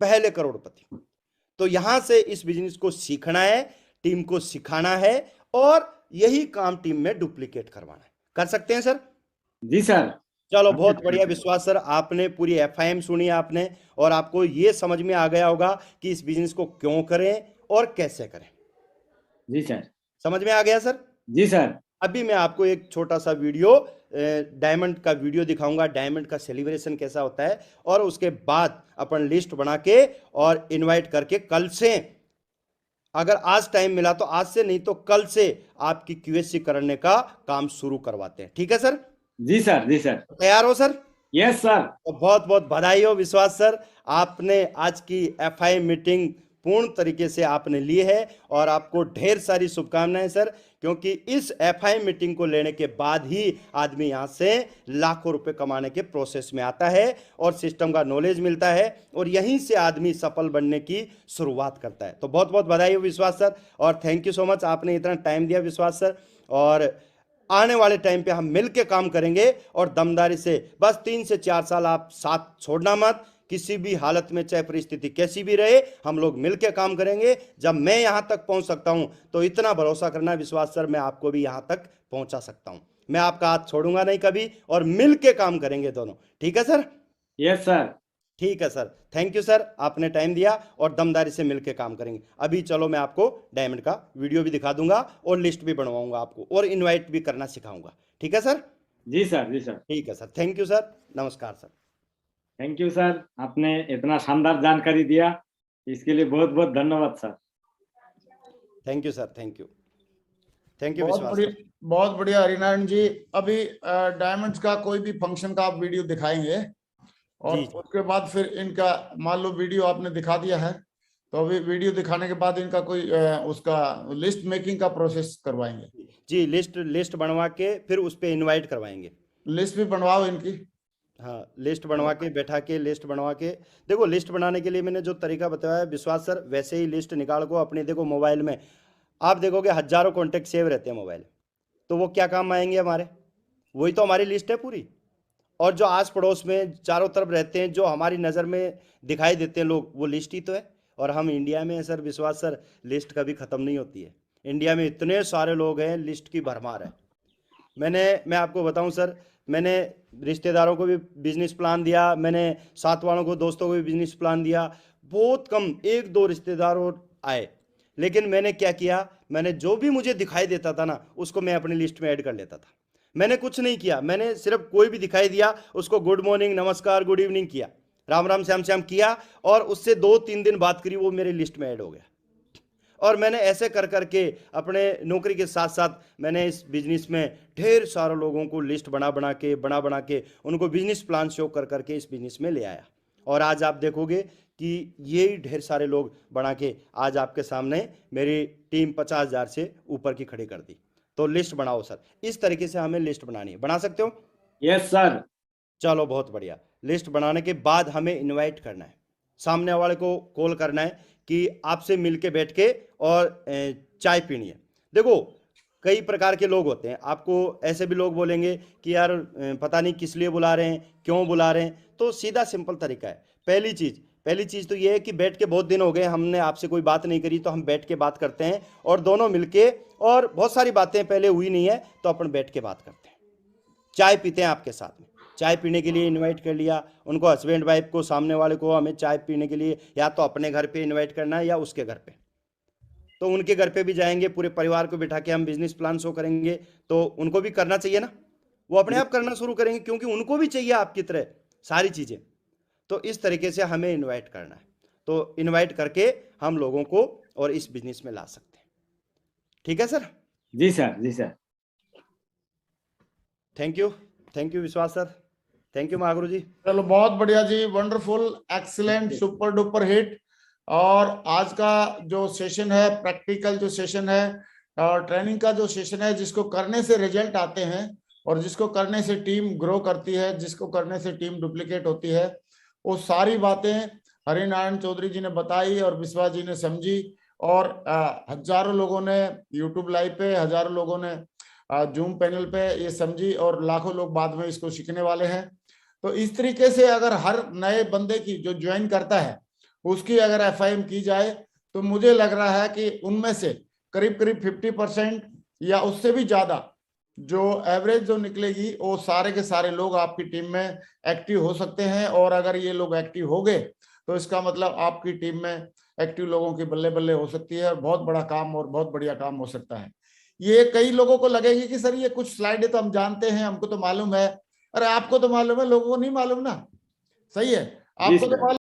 पहले करोड़पति। तो यहां से इस बिजनेस को सीखना है, टीम को सिखाना है, और यही काम टीम में डुप्लीकेट करवाना है। कर सकते हैं सर? जी सर। चलो बहुत बढ़िया विश्वास सर, आपने पूरी एफआईएम सुनी आपने, और आपको यह समझ में आ गया होगा कि इस बिजनेस को क्यों करें और कैसे करें। जी सर। समझ में आ गया सर? जी सर। अभी मैं आपको एक छोटा सा वीडियो, डायमंड का वीडियो दिखाऊंगा, डायमंड का सेलिब्रेशन कैसा होता है, और उसके बाद अपन लिस्ट बना के और इनवाइट करके कल से, अगर आज टाइम मिला तो आज से, नहीं तो कल से आपकी क्यूएससी करने का काम शुरू करवाते हैं। ठीक है सर? जी सर। जी सर। तैयार हो सर? Yes sir. तो बहुत बहुत बधाई हो विश्वास सर, आपने आज की एफआई मीटिंग पूर्ण तरीके से आपने ली है, और आपको ढेर सारी शुभकामनाएं सर, क्योंकि इस एफआई मीटिंग को लेने के बाद ही आदमी यहां से लाखों रुपए कमाने के प्रोसेस में आता है, और सिस्टम का नॉलेज मिलता है, और यहीं से आदमी सफल बनने की शुरुआत करता है। तो बहुत बहुत बधाई हो विश्वास सर, और थैंक यू सो मच, आपने इतना टाइम दिया विश्वास सर। और आने वाले टाइम पे हम मिलके काम करेंगे, और दमदारी से, बस 3 से 4 साल आप साथ छोड़ना मत, किसी भी हालत में, चाहे परिस्थिति कैसी भी रहे, हम लोग मिलके काम करेंगे। जब मैं यहां तक पहुंच सकता हूं, तो इतना भरोसा करना विश्वास सर, मैं आपको भी यहां तक पहुंचा सकता हूं। मैं आपका हाथ छोड़ूंगा नहीं कभी, और मिलके काम करेंगे दोनों। ठीक है सर? Yes sir. ठीक है सर, थैंक यू सर, आपने टाइम दिया, और दमदारी से मिलकर काम करेंगे। अभी चलो मैं आपको डायमंड का वीडियो भी दिखा दूंगा, और लिस्ट भी बनवाऊंगा आपको, और इनवाइट भी करना सिखाऊंगा। ठीक है सर? जी सर। जी सर। ठीक है सर, थैंक यू सर, नमस्कार सर। थैंक यू सर, आपने इतना शानदार जानकारी दिया, इसके लिए बहुत बहुत धन्यवाद sir. Thank you sir, thank you, thank you बहुत विश्वास बढ़िया, सर। बहुत बढ़िया हरिनारायण जी। अभी डायमंड्स का कोई भी फंक्शन का आप वीडियो दिखाएंगे, और जी जी। उसके बाद फिर इनका, मान लो वीडियो आपने दिखा दिया है, तो अभी वीडियो दिखाने के बाद इनका कोई उसका लिस्ट मेकिंग का प्रोसेस करवाएंगे। जी, लिस्ट बनवा के फिर उस पर इनवाइट करवाएंगे। लिस्ट भी बनवाओ इनकी। हाँ, लिस्ट बनवा के बैठा के लिस्ट बनवा के देखो, लिस्ट बनाने के लिए मैंने जो तरीका बताया है विश्वास सर, वैसे ही लिस्ट निकाल को अपने देखो मोबाइल में आप देखोगे हजारों कॉन्टेक्ट सेव रहते हैं मोबाइल, तो वो क्या काम आएंगे हमारे, वही तो हमारी लिस्ट है पूरी। और जो आस पड़ोस में चारों तरफ रहते हैं, जो हमारी नज़र में दिखाई देते हैं लोग, वो लिस्ट ही तो है। और हम इंडिया में हैं सर विश्वास सर, लिस्ट कभी ख़त्म नहीं होती है। इंडिया में इतने सारे लोग हैं, लिस्ट की भरमार है। मैं आपको बताऊं सर, मैंने रिश्तेदारों को भी बिजनेस प्लान दिया, मैंने साथ वालों को दोस्तों को भी बिजनेस प्लान दिया, बहुत कम एक दो रिश्तेदार और आए, लेकिन मैंने क्या किया, मैंने जो भी मुझे दिखाई देता था ना उसको मैं अपनी लिस्ट में ऐड कर लेता था। मैंने कुछ नहीं किया, मैंने सिर्फ कोई भी दिखाई दिया उसको गुड मॉर्निंग, नमस्कार, गुड इवनिंग किया, राम राम श्याम श्याम किया, और उससे 2-3 दिन बात करी, वो मेरी लिस्ट में ऐड हो गया। और मैंने ऐसे कर करके अपने नौकरी के साथ साथ मैंने इस बिजनेस में ढेर सारे लोगों को लिस्ट बना बना के उनको बिजनेस प्लान शो कर करके इस बिजनेस में ले आया। और आज आप देखोगे कि ये ढेर सारे लोग बना के आज आपके सामने मेरी टीम 50,000 से ऊपर की खड़ी कर दी। तो लिस्ट बनाओ सर, इस तरीके से हमें लिस्ट बनानी है। बना सकते हो? Yes sir. चलो बहुत बढ़िया। लिस्ट बनाने के बाद हमें इनवाइट करना है, सामने वाले को कॉल करना है कि आपसे मिलके बैठ के और चाय पीनी है। देखो कई प्रकार के लोग होते हैं, आपको ऐसे भी लोग बोलेंगे कि यार पता नहीं किस लिए बुला रहे हैं, क्यों बुला रहे हैं। तो सीधा सिंपल तरीका है। पहली चीज़ तो ये है कि बैठ के बहुत दिन हो गए, हमने आपसे कोई बात नहीं करी, तो हम बैठ के बात करते हैं और दोनों मिलके, और बहुत सारी बातें पहले हुई नहीं है तो अपन बैठ के बात करते हैं, चाय पीते हैं आपके साथ में। चाय पीने के लिए इनवाइट कर लिया उनको, हस्बैंड वाइफ को, सामने वाले को हमें चाय पीने के लिए या तो अपने घर पे इनवाइट करना है या उसके घर पे, तो उनके घर पे भी जाएंगे, पूरे परिवार को बिठा के हम बिजनेस प्लान शो करेंगे। तो उनको भी करना चाहिए ना, वो अपने आप करना शुरू करेंगे, क्योंकि उनको भी चाहिए आपकी तरह सारी चीज़ें। तो इस तरीके से हमें इनवाइट करना है, तो इनवाइट करके हम लोगों को और इस बिजनेस में ला सकते हैं। ठीक है सर? जी सर, जी sir. Thank you Vishwas sir, thank you महागुरु जी। चलो बहुत बढ़िया जी, wonderful, excellent, super duper hit. और आज का जो सेशन है, प्रैक्टिकल जो सेशन है और ट्रेनिंग का जो सेशन है, जिसको करने से रिजल्ट आते हैं और जिसको करने से टीम ग्रो करती है, जिसको करने से टीम डुप्लीकेट होती है, वो सारी बातें हरिनारायण चौधरी जी ने बताई और विश्वास जी ने समझी। और हजारों लोगों ने यूट्यूब लाइव पे, हजारों लोगों ने जूम पैनल पे ये समझी, और लाखों लोग बाद में इसको सीखने वाले हैं। तो इस तरीके से अगर हर नए बंदे की जो ज्वाइन करता है उसकी अगर FIM की जाए, तो मुझे लग रहा है कि उनमें से करीब करीब 50% या उससे भी ज्यादा जो एवरेज जो निकलेगी, वो सारे के सारे लोग आपकी टीम में एक्टिव हो सकते हैं। और अगर ये लोग एक्टिव हो गए तो इसका मतलब आपकी टीम में एक्टिव लोगों की बल्ले बल्ले हो सकती है, और बहुत बड़ा काम और बहुत बढ़िया काम हो सकता है। ये कई लोगों को लगेगी कि सर ये कुछ स्लाइडें तो हम जानते हैं, हमको तो मालूम है। अरे आपको तो मालूम है, लोगों को नहीं मालूम ना। सही है, आपको तो मालूम